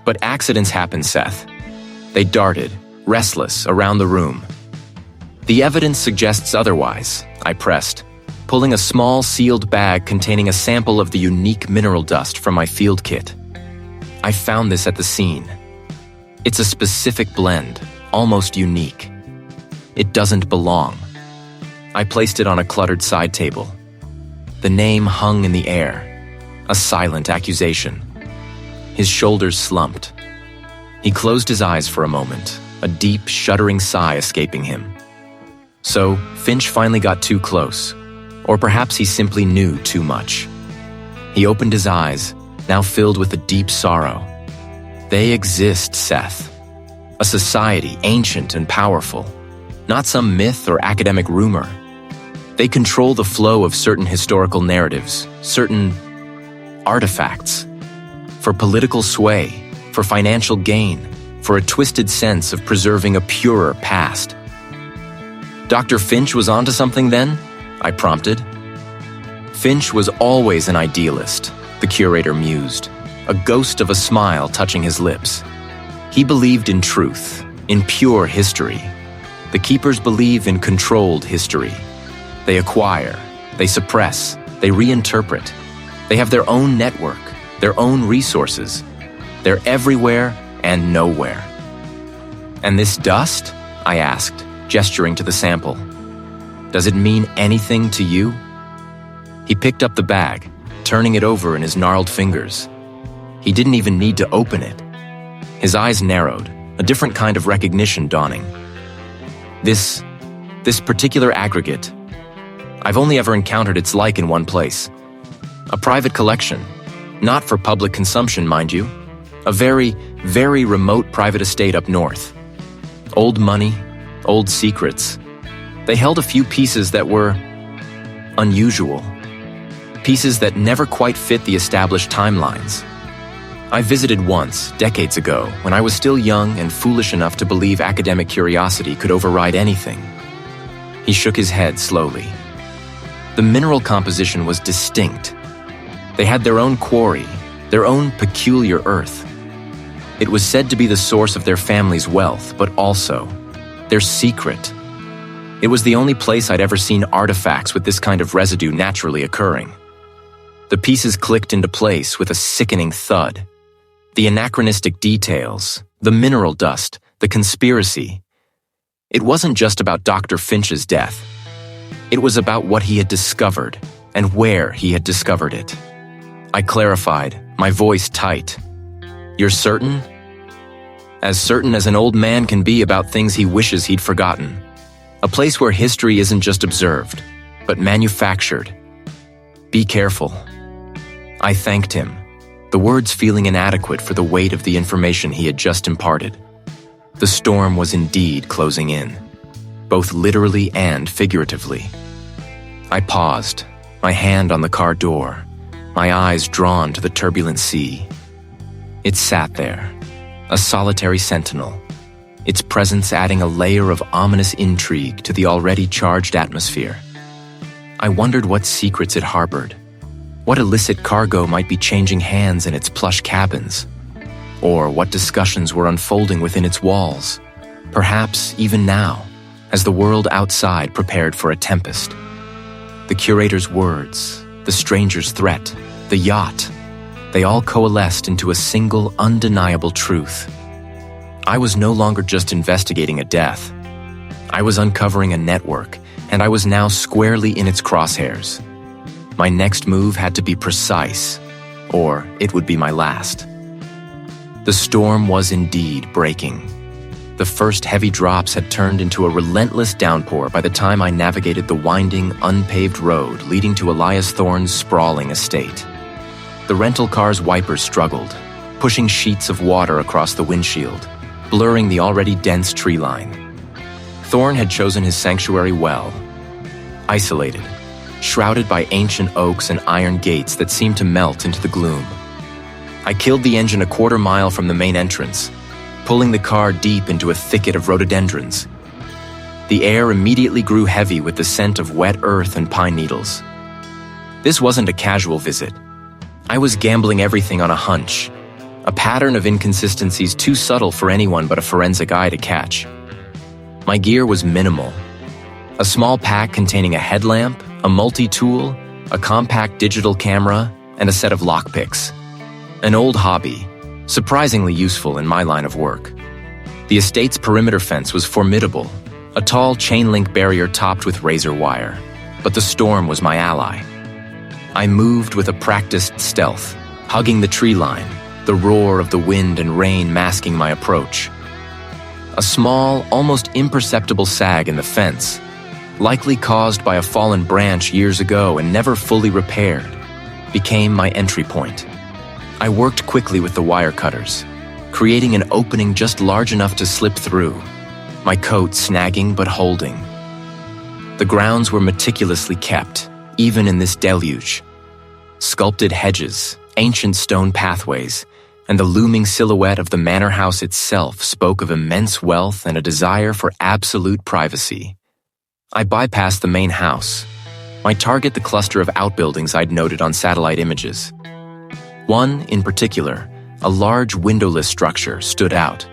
But accidents happen, Seth. They darted, restless, around the room. The evidence suggests otherwise, I pressed, pulling a small sealed bag containing a sample of the unique mineral dust from my field kit. I found this at the scene. It's a specific blend, almost unique. It doesn't belong. I placed it on a cluttered side table. The name hung in the air, a silent accusation. His shoulders slumped. He closed his eyes for a moment, a deep, shuddering sigh escaping him. So, Finch finally got too close, or perhaps he simply knew too much. He opened his eyes, now filled with a deep sorrow. They exist, Seth. A society ancient and powerful, not some myth or academic rumor. They control the flow of certain historical narratives, certain artifacts, for political sway, for financial gain, for a twisted sense of preserving a purer past. Dr. Finch was onto something then? I prompted. Finch was always an idealist, the curator mused, a ghost of a smile touching his lips. He believed in truth, in pure history. The Keepers believe in controlled history. They acquire, they suppress, they reinterpret. They have their own network, their own resources. They're everywhere and nowhere. And this dust? I asked, gesturing to the sample. Does it mean anything to you? He picked up the bag, turning it over in his gnarled fingers. He didn't even need to open it. His eyes narrowed, a different kind of recognition dawning. This This particular aggregate, I've only ever encountered its like in one place. A private collection, not for public consumption, mind you. A very, very remote private estate up north. Old money, old secrets. They held a few pieces that were unusual. Pieces that never quite fit the established timelines. I visited once, decades ago, when I was still young and foolish enough to believe academic curiosity could override anything. He shook his head slowly. The mineral composition was distinct. They had their own quarry, their own peculiar earth. It was said to be the source of their family's wealth, but also their secret. It was the only place I'd ever seen artifacts with this kind of residue naturally occurring. The pieces clicked into place with a sickening thud. The anachronistic details, the mineral dust, the conspiracy. It wasn't just about Dr. Finch's death. It was about what he had discovered and where he had discovered it. I clarified, my voice tight. You're certain? As certain as an old man can be about things he wishes he'd forgotten. A place where history isn't just observed, but manufactured. Be careful. I thanked him, the words feeling inadequate for the weight of the information he had just imparted. The storm was indeed closing in, both literally and figuratively. I paused, my hand on the car door, my eyes drawn to the turbulent sea. It sat there, a solitary sentinel, its presence adding a layer of ominous intrigue to the already charged atmosphere. I wondered what secrets it harbored, what illicit cargo might be changing hands in its plush cabins, or what discussions were unfolding within its walls, perhaps even now, as the world outside prepared for a tempest. The curator's words, the stranger's threat, the yacht, they all coalesced into a single, undeniable truth. I was no longer just investigating a death. I was uncovering a network, and I was now squarely in its crosshairs. My next move had to be precise, or it would be my last. The storm was indeed breaking. The first heavy drops had turned into a relentless downpour by the time I navigated the winding, unpaved road leading to Elias Thorne's sprawling estate. The rental car's wipers struggled, pushing sheets of water across the windshield, blurring the already dense tree line. Thorne had chosen his sanctuary well. Isolated, shrouded by ancient oaks and iron gates that seemed to melt into the gloom. I killed the engine a quarter-mile from the main entrance, pulling the car deep into a thicket of rhododendrons. The air immediately grew heavy with the scent of wet earth and pine needles. This wasn't a casual visit. I was gambling everything on a hunch, a pattern of inconsistencies too subtle for anyone but a forensic eye to catch. My gear was minimal. A small pack containing a headlamp, a multi-tool, a compact digital camera, and a set of lockpicks. An old hobby, surprisingly useful in my line of work. The estate's perimeter fence was formidable, a tall chain-link barrier topped with razor wire, but the storm was my ally. I moved with a practiced stealth, hugging the tree line, the roar of the wind and rain masking my approach. A small, almost imperceptible sag in the fence, likely caused by a fallen branch years ago and never fully repaired, became my entry point. I worked quickly with the wire cutters, creating an opening just large enough to slip through, my coat snagging but holding. The grounds were meticulously kept, even in this deluge. Sculpted hedges, ancient stone pathways, and the looming silhouette of the manor house itself spoke of immense wealth and a desire for absolute privacy. I bypassed the main house. My target the cluster of outbuildings I'd noted on satellite images. One, in particular, a large windowless structure, stood out.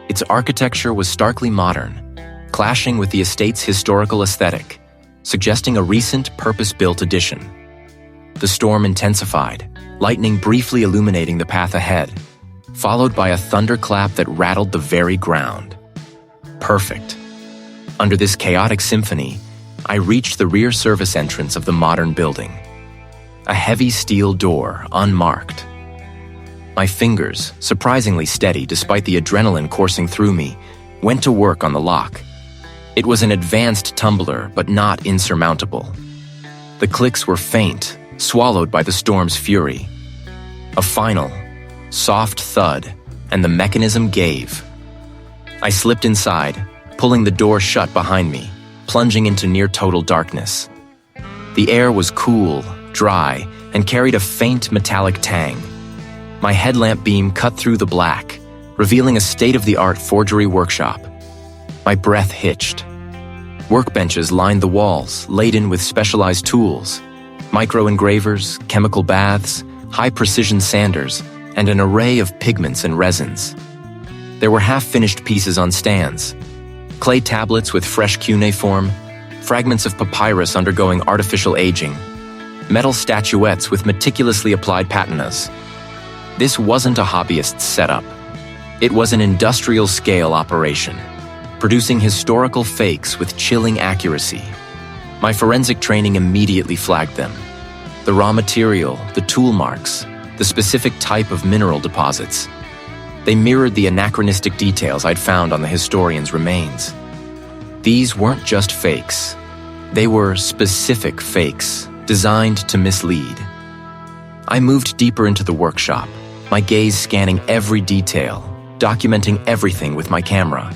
Its architecture was starkly modern, clashing with the estate's historical aesthetic, suggesting a recent purpose-built addition. The storm intensified, lightning briefly illuminating the path ahead, followed by a thunderclap that rattled the very ground. Perfect. Under this chaotic symphony, I reached the rear service entrance of the modern building. A heavy steel door, unmarked. My fingers, surprisingly steady despite the adrenaline coursing through me, went to work on the lock. It was an advanced tumbler, but not insurmountable. The clicks were faint, swallowed by the storm's fury. A final, soft thud, and the mechanism gave. I slipped inside, pulling the door shut behind me, plunging into near-total darkness. The air was cool, dry, and carried a faint metallic tang. My headlamp beam cut through the black, revealing a state-of-the-art forgery workshop. My breath hitched. Workbenches lined the walls, laden with specialized tools, micro-engravers, chemical baths, high-precision sanders, and an array of pigments and resins. There were half-finished pieces on stands, clay tablets with fresh cuneiform, fragments of papyrus undergoing artificial aging, metal statuettes with meticulously applied patinas. This wasn't a hobbyist's setup. It was an industrial-scale operation, producing historical fakes with chilling accuracy. My forensic training immediately flagged them. The raw material, the tool marks, the specific type of mineral deposits. They mirrored the anachronistic details I'd found on the historian's remains. These weren't just fakes. They were specific fakes, designed to mislead. I moved deeper into the workshop, my gaze scanning every detail, documenting everything with my camera.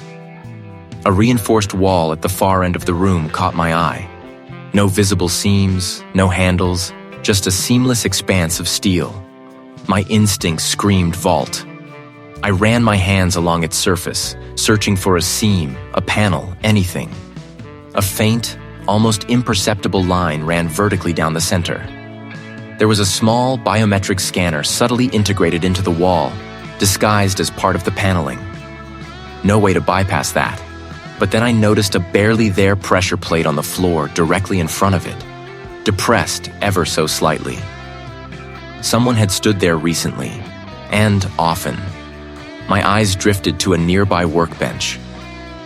A reinforced wall at the far end of the room caught my eye. No visible seams, no handles, just a seamless expanse of steel. My instinct screamed vault. I ran my hands along its surface, searching for a seam, a panel, anything. A faint, almost imperceptible line ran vertically down the center. There was a small biometric scanner subtly integrated into the wall, disguised as part of the paneling. No way to bypass that. But then I noticed a barely there pressure plate on the floor directly in front of it, depressed ever so slightly. Someone had stood there recently, and often. My eyes drifted to a nearby workbench.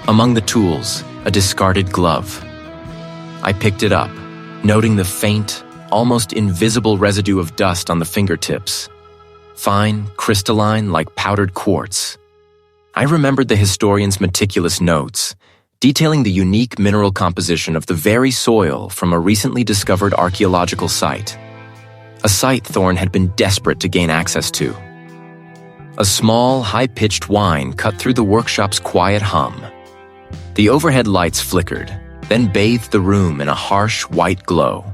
Among the tools, a discarded glove. I picked it up, noting the faint, almost invisible residue of dust on the fingertips. Fine, crystalline, like powdered quartz. I remembered the historian's meticulous notes, detailing the unique mineral composition of the very soil from a recently discovered archaeological site. A site Thorne had been desperate to gain access to. A small, high-pitched whine cut through the workshop's quiet hum. The overhead lights flickered, then bathed the room in a harsh, white glow.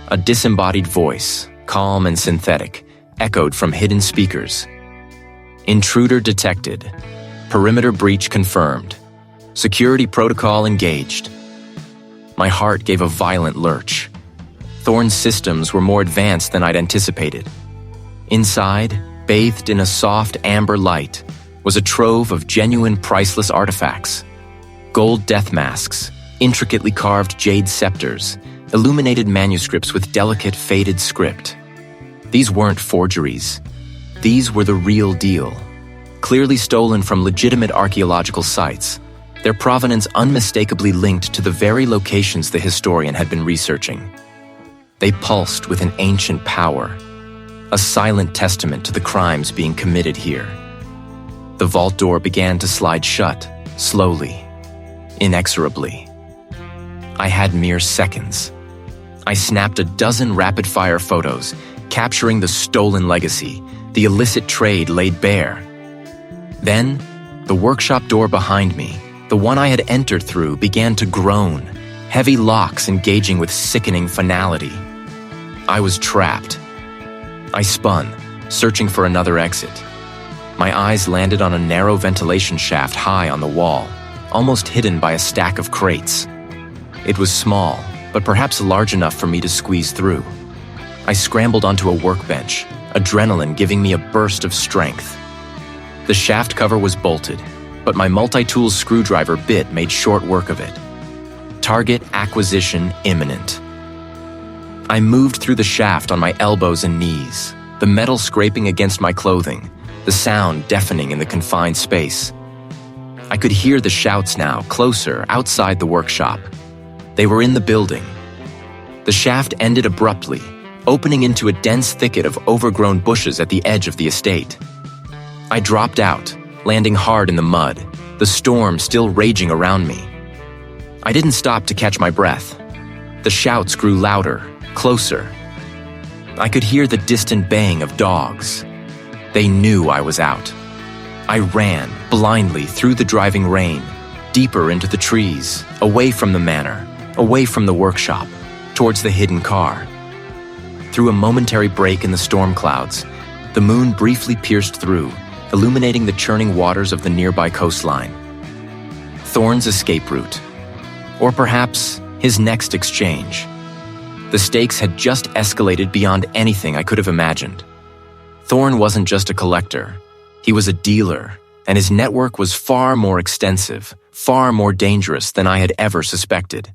A disembodied voice, calm and synthetic, echoed from hidden speakers. Intruder detected. Perimeter breach confirmed. Security protocol engaged. My heart gave a violent lurch. Thorne's systems were more advanced than I'd anticipated. Inside, bathed in a soft amber light, was a trove of genuine priceless artifacts. Gold death masks, intricately carved jade scepters, illuminated manuscripts with delicate faded script. These weren't forgeries. These were the real deal. Clearly stolen from legitimate archaeological sites, their provenance unmistakably linked to the very locations the historian had been researching. They pulsed with an ancient power, a silent testament to the crimes being committed here. The vault door began to slide shut, slowly, inexorably. I had mere seconds. I snapped a dozen rapid-fire photos, capturing the stolen legacy, the illicit trade laid bare. Then, the workshop door behind me, the one I had entered through, began to groan, heavy locks engaging with sickening finality. I was trapped. I spun, searching for another exit. My eyes landed on a narrow ventilation shaft high on the wall, almost hidden by a stack of crates. It was small, but perhaps large enough for me to squeeze through. I scrambled onto a workbench, adrenaline giving me a burst of strength. The shaft cover was bolted, but my multi-tool screwdriver bit made short work of it. Target acquisition imminent. I moved through the shaft on my elbows and knees, the metal scraping against my clothing, the sound deafening in the confined space. I could hear the shouts now, closer, outside the workshop. They were in the building. The shaft ended abruptly, opening into a dense thicket of overgrown bushes at the edge of the estate. I dropped out, landing hard in the mud, the storm still raging around me. I didn't stop to catch my breath. The shouts grew louder, closer. I could hear the distant baying of dogs. They knew I was out. I ran blindly through the driving rain, deeper into the trees, away from the manor, away from the workshop, towards the hidden car. Through a momentary break in the storm clouds, the moon briefly pierced through, illuminating the churning waters of the nearby coastline. Thorne's escape route. Or perhaps his next exchange. The stakes had just escalated beyond anything I could have imagined. Thorne wasn't just a collector. He was a dealer, and his network was far more extensive, far more dangerous than I had ever suspected.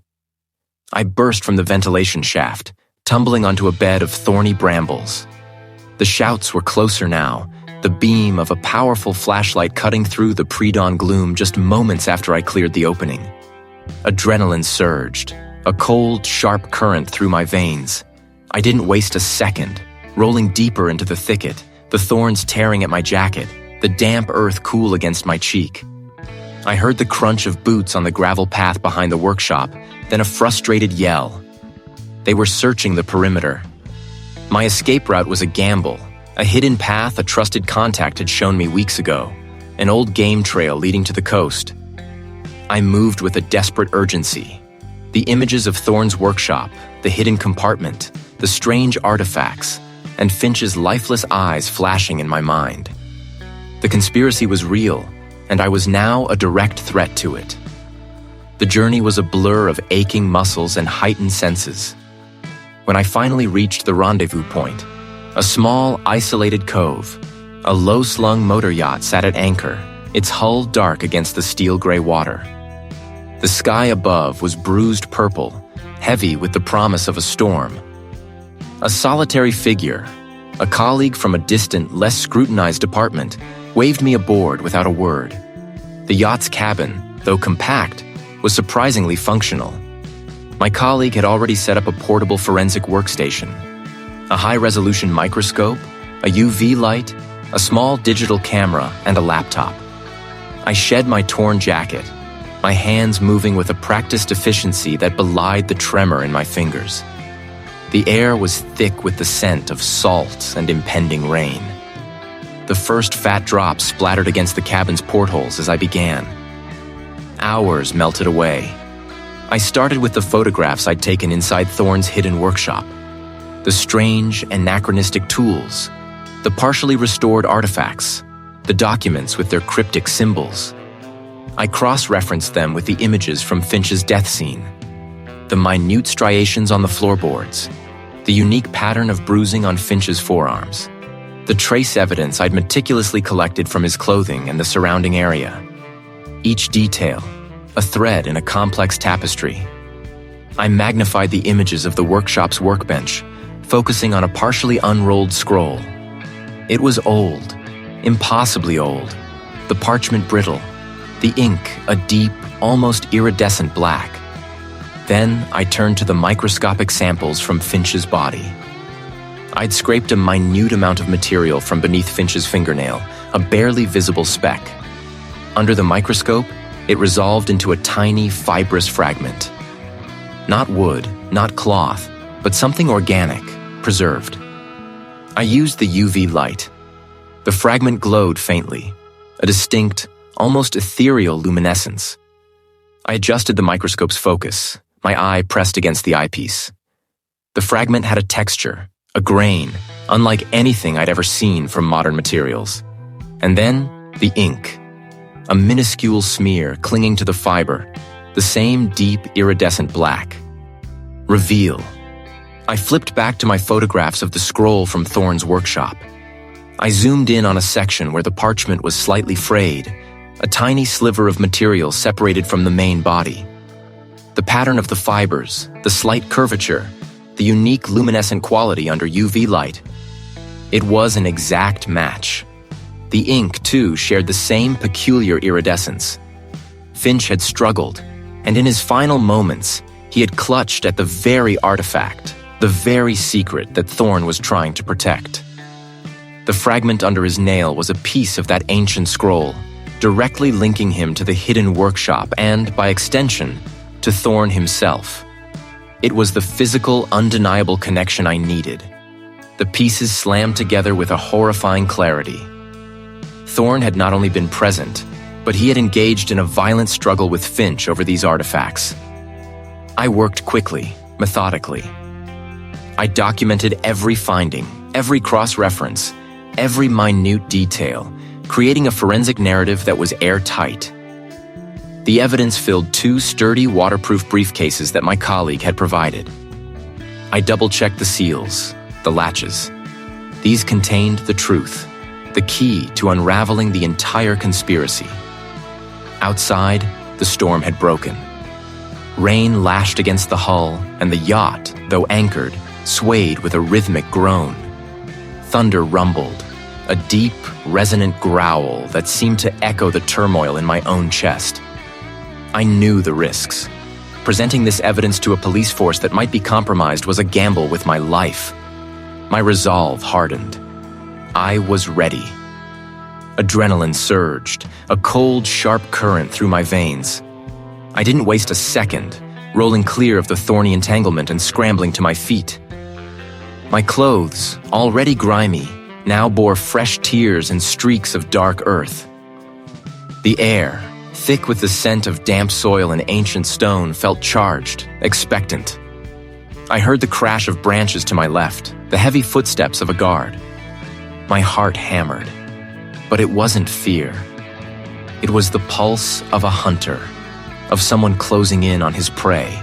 I burst from the ventilation shaft, tumbling onto a bed of thorny brambles. The shouts were closer now, the beam of a powerful flashlight cutting through the pre-dawn gloom just moments after I cleared the opening. Adrenaline surged, a cold, sharp current through my veins. I didn't waste a second, rolling deeper into the thicket, the thorns tearing at my jacket, the damp earth cool against my cheek. I heard the crunch of boots on the gravel path behind the workshop, then a frustrated yell. They were searching the perimeter. My escape route was a gamble, a hidden path a trusted contact had shown me weeks ago, an old game trail leading to the coast. I moved with a desperate urgency. The images of Thorne's workshop, the hidden compartment, the strange artifacts, and Finch's lifeless eyes flashing in my mind. The conspiracy was real, and I was now a direct threat to it. The journey was a blur of aching muscles and heightened senses. When I finally reached the rendezvous point, a small, isolated cove, a low-slung motor yacht sat at anchor, its hull dark against the steel-gray water. The sky above was bruised purple, heavy with the promise of a storm. A solitary figure, a colleague from a distant, less scrutinized department, waved me aboard without a word. The yacht's cabin, though compact, was surprisingly functional. My colleague had already set up a portable forensic workstation. A high-resolution microscope, a UV light, a small digital camera, and a laptop. I shed my torn jacket, my hands moving with a practiced efficiency that belied the tremor in my fingers. The air was thick with the scent of salt and impending rain. The first fat drops splattered against the cabin's portholes as I began. Hours melted away. I started with the photographs I'd taken inside Thorne's hidden workshop. The strange, anachronistic tools, the partially restored artifacts, the documents with their cryptic symbols. I cross-referenced them with the images from Finch's death scene. The minute striations on the floorboards, the unique pattern of bruising on Finch's forearms, the trace evidence I'd meticulously collected from his clothing and the surrounding area. Each detail, a thread in a complex tapestry. I magnified the images of the workshop's workbench, focusing on a partially unrolled scroll. It was old, impossibly old, the parchment brittle, the ink a deep, almost iridescent black. Then I turned to the microscopic samples from Finch's body. I'd scraped a minute amount of material from beneath Finch's fingernail, a barely visible speck. Under the microscope, it resolved into a tiny, fibrous fragment. Not wood, not cloth, but something organic, preserved. I used the UV light. The fragment glowed faintly, a distinct, almost ethereal luminescence. I adjusted the microscope's focus, my eye pressed against the eyepiece. The fragment had a texture, a grain, unlike anything I'd ever seen from modern materials. And then, the ink. A minuscule smear clinging to the fiber, the same deep, iridescent black. Reveal. I flipped back to my photographs of the scroll from Thorne's workshop. I zoomed in on a section where the parchment was slightly frayed, a tiny sliver of material separated from the main body. The pattern of the fibers, the slight curvature, the unique luminescent quality under UV light. It was an exact match. The ink, too, shared the same peculiar iridescence. Finch had struggled, and in his final moments, he had clutched at the very artifact, the very secret that Thorne was trying to protect. The fragment under his nail was a piece of that ancient scroll, directly linking him to the hidden workshop and, by extension, to Thorne himself. It was the physical, undeniable connection I needed. The pieces slammed together with a horrifying clarity. Thorne had not only been present, but he had engaged in a violent struggle with Finch over these artifacts. I worked quickly, methodically. I documented every finding, every cross-reference, every minute detail, creating a forensic narrative that was airtight. The evidence filled 2 sturdy, waterproof briefcases that my colleague had provided. I double-checked the seals, the latches. These contained the truth, the key to unraveling the entire conspiracy. Outside, the storm had broken. Rain lashed against the hull, and the yacht, though anchored, swayed with a rhythmic groan. Thunder rumbled, a deep, resonant growl that seemed to echo the turmoil in my own chest. I knew the risks. Presenting this evidence to a police force that might be compromised was a gamble with my life. My resolve hardened. I was ready. Adrenaline surged, a cold, sharp current through my veins. I didn't waste a second, rolling clear of the thorny entanglement and scrambling to my feet. My clothes, already grimy, now bore fresh tears and streaks of dark earth. The air, thick with the scent of damp soil and ancient stone, felt charged, expectant. I heard the crash of branches to my left, the heavy footsteps of a guard. My heart hammered, but it wasn't fear. It was the pulse of a hunter, of someone closing in on his prey.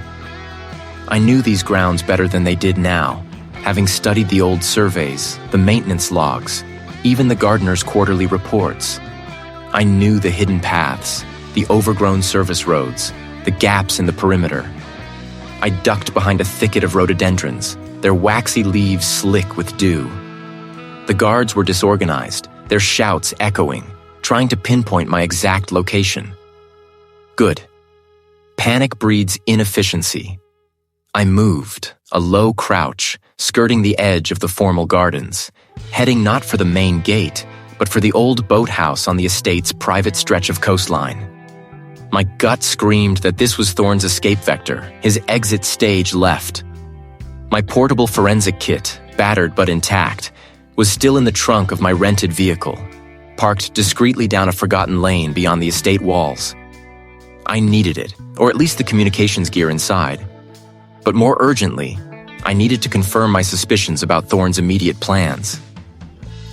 I knew these grounds better than they did now, having studied the old surveys, the maintenance logs, even the gardener's quarterly reports. I knew the hidden paths, the overgrown service roads, the gaps in the perimeter. I ducked behind a thicket of rhododendrons, their waxy leaves slick with dew. The guards were disorganized, their shouts echoing, trying to pinpoint my exact location. Good. Panic breeds inefficiency. I moved, a low crouch, skirting the edge of the formal gardens, heading not for the main gate, but for the old boathouse on the estate's private stretch of coastline. My gut screamed that this was Thorne's escape vector, his exit stage left. My portable forensic kit, battered but intact, was still in the trunk of my rented vehicle, parked discreetly down a forgotten lane beyond the estate walls. I needed it, or at least the communications gear inside. But more urgently, I needed to confirm my suspicions about Thorne's immediate plans.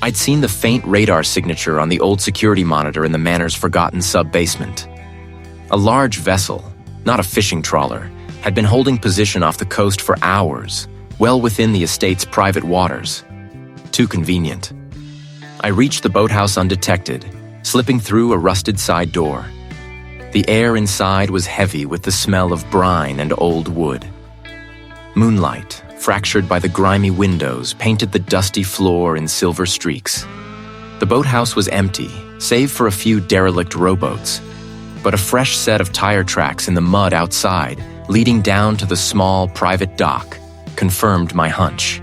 I'd seen the faint radar signature on the old security monitor in the manor's forgotten sub-basement. A large vessel, not a fishing trawler, had been holding position off the coast for hours, well within the estate's private waters. Too convenient. I reached the boathouse undetected, slipping through a rusted side door. The air inside was heavy with the smell of brine and old wood. Moonlight, fractured by the grimy windows, painted the dusty floor in silver streaks. The boathouse was empty, save for a few derelict rowboats, but a fresh set of tire tracks in the mud outside, leading down to the small private dock, confirmed my hunch.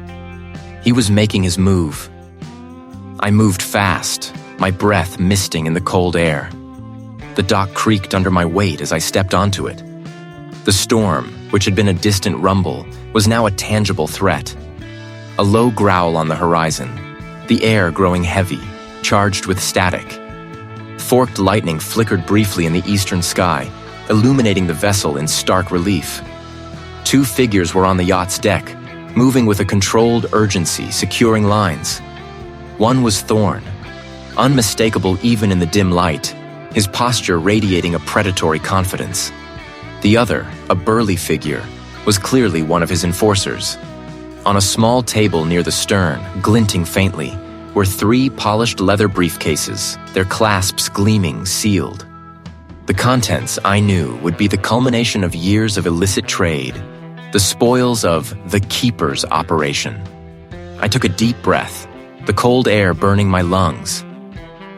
He was making his move. I moved fast, my breath misting in the cold air. The dock creaked under my weight as I stepped onto it. The storm, which had been a distant rumble, was now a tangible threat. A low growl on the horizon, the air growing heavy, charged with static. Forked lightning flickered briefly in the eastern sky, illuminating the vessel in stark relief. 2 figures were on the yacht's deck, moving with a controlled urgency, securing lines. One was Thorne, unmistakable even in the dim light, his posture radiating a predatory confidence. The other, a burly figure, was clearly one of his enforcers. On a small table near the stern, glinting faintly, were 3 polished leather briefcases, their clasps gleaming, sealed. The contents, I knew, would be the culmination of years of illicit trade, the spoils of the Keeper's operation. I took a deep breath, the cold air burning my lungs.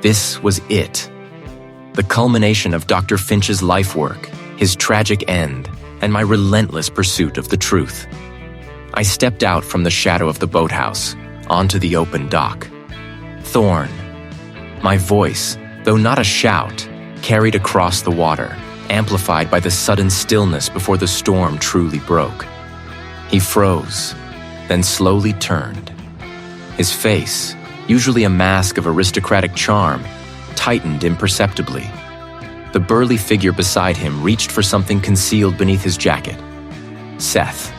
This was it. The culmination of Dr. Finch's life work, his tragic end, and my relentless pursuit of the truth. I stepped out from the shadow of the boathouse, onto the open dock. Thorne. My voice, though not a shout, carried across the water, amplified by the sudden stillness before the storm truly broke. He froze, then slowly turned. His face, usually a mask of aristocratic charm, tightened imperceptibly. The burly figure beside him reached for something concealed beneath his jacket. "Seth,"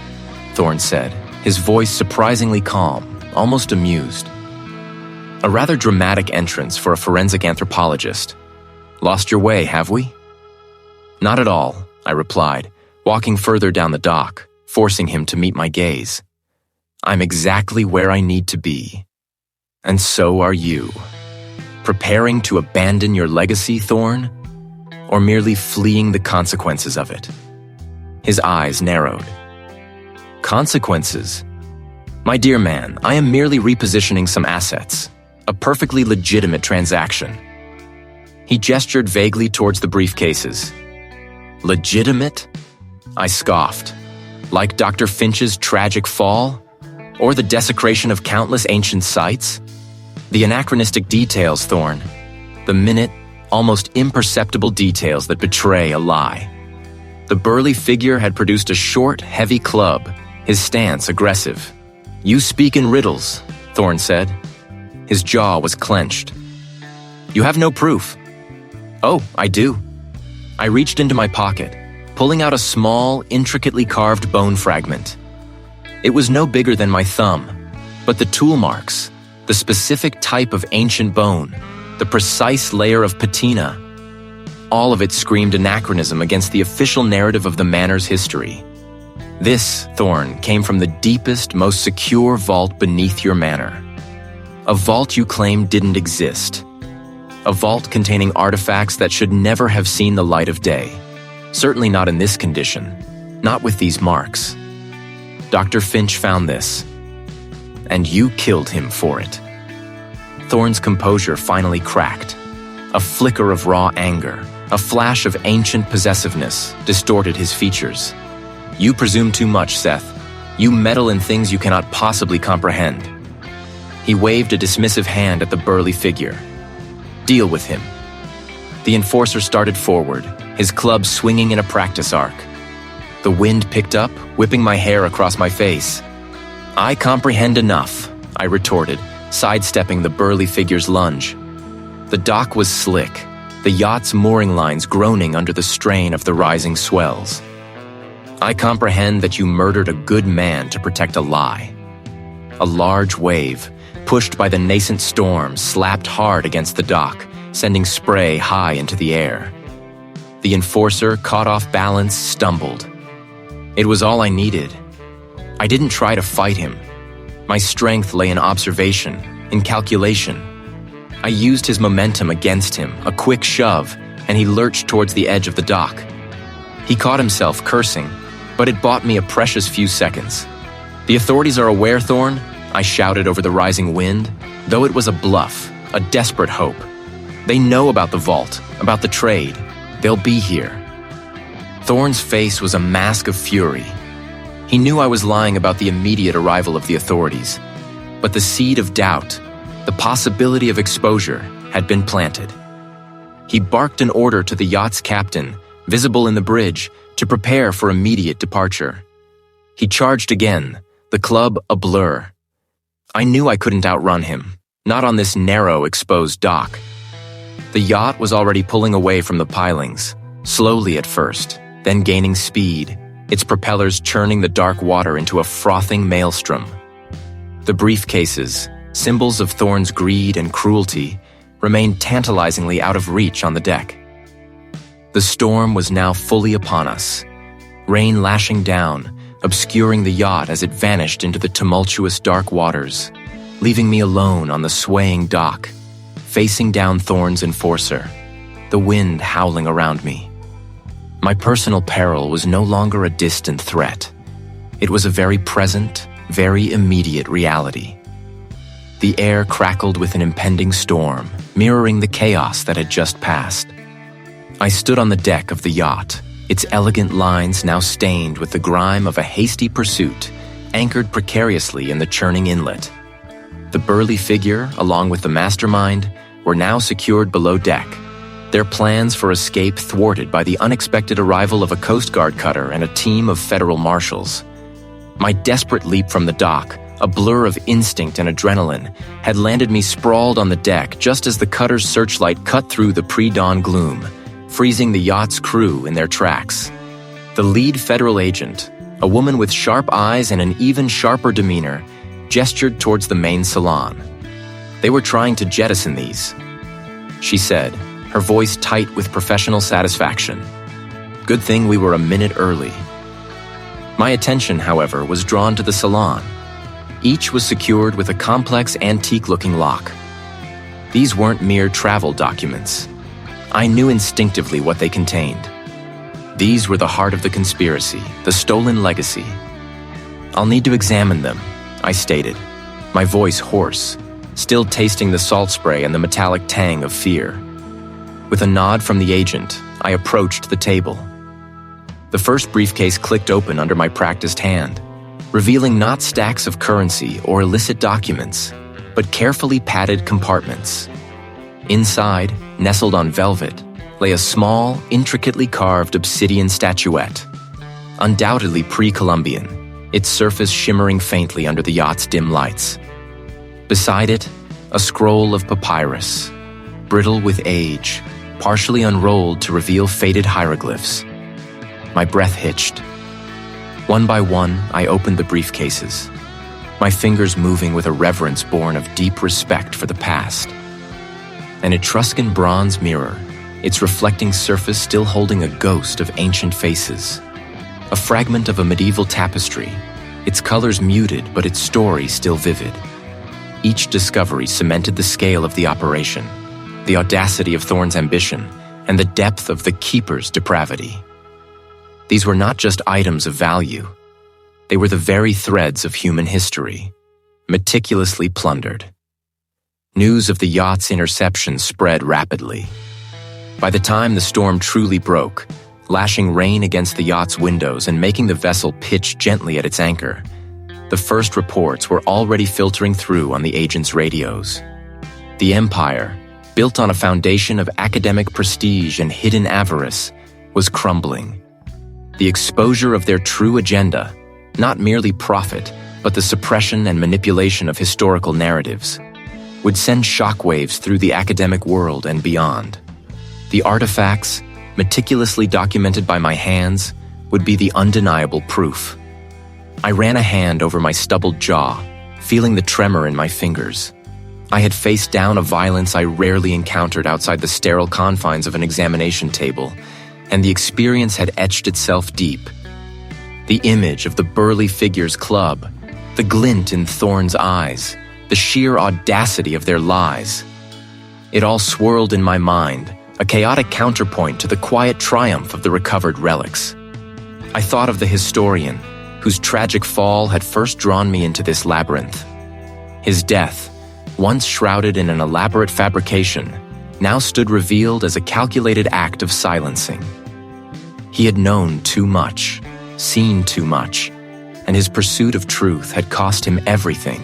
Thorne said, his voice surprisingly calm, almost amused. A rather dramatic entrance for a forensic anthropologist. "Lost your way, have we?" "Not at all," I replied, walking further down the dock, forcing him to meet my gaze. "I'm exactly where I need to be. And so are you. Preparing to abandon your legacy, Thorne? Or merely fleeing the consequences of it?" His eyes narrowed. "Consequences? My dear man, I am merely repositioning some assets. A perfectly legitimate transaction." He gestured vaguely towards the briefcases. "Legitimate?" I scoffed. "Like Dr. Finch's tragic fall? Or the desecration of countless ancient sites? The anachronistic details, Thorne. The minute, almost imperceptible details that betray a lie." The burly figure had produced a short, heavy club, his stance aggressive. "You speak in riddles," Thorne said. His jaw was clenched. "You have no proof." "Oh, I do." I reached into my pocket, pulling out a small, intricately carved bone fragment. It was no bigger than my thumb, but the tool marks, the specific type of ancient bone, the precise layer of patina, all of it screamed anachronism against the official narrative of the manor's history. This, Thorne, came from the deepest, most secure vault beneath your manor. A vault you claim didn't exist. A vault containing artifacts that should never have seen the light of day. Certainly not in this condition, not with these marks. Dr. Finch found this, and you killed him for it. Thorne's composure finally cracked. A flicker of raw anger, a flash of ancient possessiveness distorted his features. "You presume too much, Seth. You meddle in things you cannot possibly comprehend." He waved a dismissive hand at the burly figure. "Deal with him." The enforcer started forward, his club swinging in a practice arc. The wind picked up, whipping my hair across my face. "I comprehend enough," I retorted, sidestepping the burly figure's lunge. The dock was slick, the yacht's mooring lines groaning under the strain of the rising swells. "I comprehend that you murdered a good man to protect a lie." A large wave, pushed by the nascent storm, slapped hard against the dock, sending spray high into the air. The enforcer, caught off balance, stumbled. It was all I needed. I didn't try to fight him. My strength lay in observation, in calculation. I used his momentum against him, a quick shove, and he lurched towards the edge of the dock. He caught himself cursing, but it bought me a precious few seconds. "The authorities are aware, Thorne," I shouted over the rising wind, though it was a bluff, a desperate hope. "They know about the vault, about the trade. They'll be here." Thorne's face was a mask of fury. He knew I was lying about the immediate arrival of the authorities, but the seed of doubt, the possibility of exposure, had been planted. He barked an order to the yacht's captain, visible in the bridge, to prepare for immediate departure. He charged again, the club a blur. I knew I couldn't outrun him, not on this narrow, exposed dock. The yacht was already pulling away from the pilings, slowly at first, then gaining speed, its propellers churning the dark water into a frothing maelstrom. The briefcases, symbols of Thorne's greed and cruelty, remained tantalizingly out of reach on the deck. The storm was now fully upon us, rain lashing down, obscuring the yacht as it vanished into the tumultuous dark waters, leaving me alone on the swaying dock, facing down Thorne's enforcer, the wind howling around me. My personal peril was no longer a distant threat. It was a very present, very immediate reality. The air crackled with an impending storm, mirroring the chaos that had just passed. I stood on the deck of the yacht, its elegant lines now stained with the grime of a hasty pursuit, anchored precariously in the churning inlet. The burly figure, along with the mastermind, were now secured below deck, their plans for escape thwarted by the unexpected arrival of a Coast Guard cutter and a team of federal marshals. My desperate leap from the dock, a blur of instinct and adrenaline, had landed me sprawled on the deck just as the cutter's searchlight cut through the pre-dawn gloom, freezing the yacht's crew in their tracks. The lead federal agent, a woman with sharp eyes and an even sharper demeanor, gestured towards the main salon. "They were trying to jettison these," she said, her voice tight with professional satisfaction. "Good thing we were a minute early." My attention, however, was drawn to the salon. Each was secured with a complex, antique-looking lock. These weren't mere travel documents. I knew instinctively what they contained. These were the heart of the conspiracy, the stolen legacy. "I'll need to examine them," I stated, my voice hoarse, still tasting the salt spray and the metallic tang of fear. With a nod from the agent, I approached the table. The first briefcase clicked open under my practiced hand, revealing not stacks of currency or illicit documents, but carefully padded compartments. Inside, nestled on velvet, lay a small, intricately carved obsidian statuette, undoubtedly pre-Columbian, its surface shimmering faintly under the yacht's dim lights. Beside it, a scroll of papyrus, brittle with age, partially unrolled to reveal faded hieroglyphs. My breath hitched. One by one, I opened the briefcases, my fingers moving with a reverence born of deep respect for the past. An Etruscan bronze mirror, its reflecting surface still holding a ghost of ancient faces. A fragment of a medieval tapestry, its colors muted but its story still vivid. Each discovery cemented the scale of the operation, the audacity of Thorne's ambition, and the depth of the keeper's depravity. These were not just items of value. They were the very threads of human history, meticulously plundered. News of the yacht's interception spread rapidly. By the time the storm truly broke, lashing rain against the yacht's windows and making the vessel pitch gently at its anchor, the first reports were already filtering through on the agent's radios. The empire, built on a foundation of academic prestige and hidden avarice, was crumbling. The exposure of their true agenda, not merely profit, but the suppression and manipulation of historical narratives, would send shockwaves through the academic world and beyond. The artifacts, meticulously documented by my hands, would be the undeniable proof. I ran a hand over my stubbled jaw, feeling the tremor in my fingers. I had faced down a violence I rarely encountered outside the sterile confines of an examination table, and the experience had etched itself deep. The image of the burly figure's club, the glint in Thorne's eyes, the sheer audacity of their lies. It all swirled in my mind, a chaotic counterpoint to the quiet triumph of the recovered relics. I thought of the historian, whose tragic fall had first drawn me into this labyrinth. His death, once shrouded in an elaborate fabrication, now stood revealed as a calculated act of silencing. He had known too much, seen too much, and his pursuit of truth had cost him everything.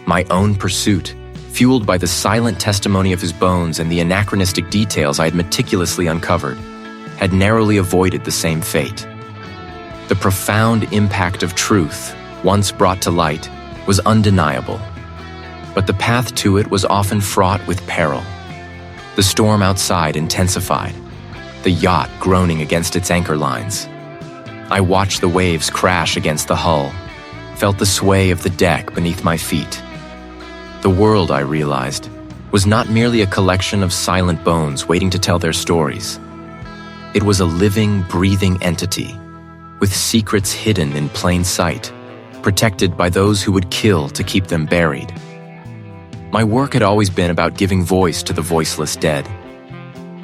My own pursuit, fueled by the silent testimony of his bones and the anachronistic details I had meticulously uncovered, had narrowly avoided the same fate. The profound impact of truth, once brought to light, was undeniable. But the path to it was often fraught with peril. The storm outside intensified, the yacht groaning against its anchor lines. I watched the waves crash against the hull, felt the sway of the deck beneath my feet. The world, I realized, was not merely a collection of silent bones waiting to tell their stories. It was a living, breathing entity, with secrets hidden in plain sight, protected by those who would kill to keep them buried. My work had always been about giving voice to the voiceless dead.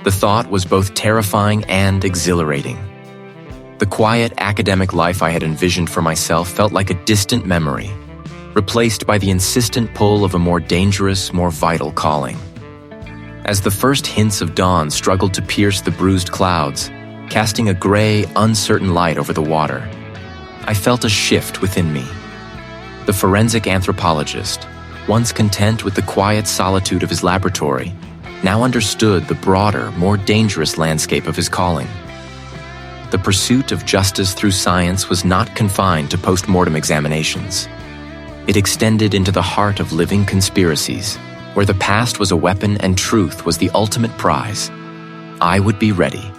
The thought was both terrifying and exhilarating. The quiet academic life I had envisioned for myself felt like a distant memory, replaced by the insistent pull of a more dangerous, more vital calling. As the first hints of dawn struggled to pierce the bruised clouds, casting a gray, uncertain light over the water, I felt a shift within me. The forensic anthropologist, once content with the quiet solitude of his laboratory, now understood the broader, more dangerous landscape of his calling. The pursuit of justice through science was not confined to post-mortem examinations. It extended into the heart of living conspiracies, where the past was a weapon and truth was the ultimate prize. I would be ready.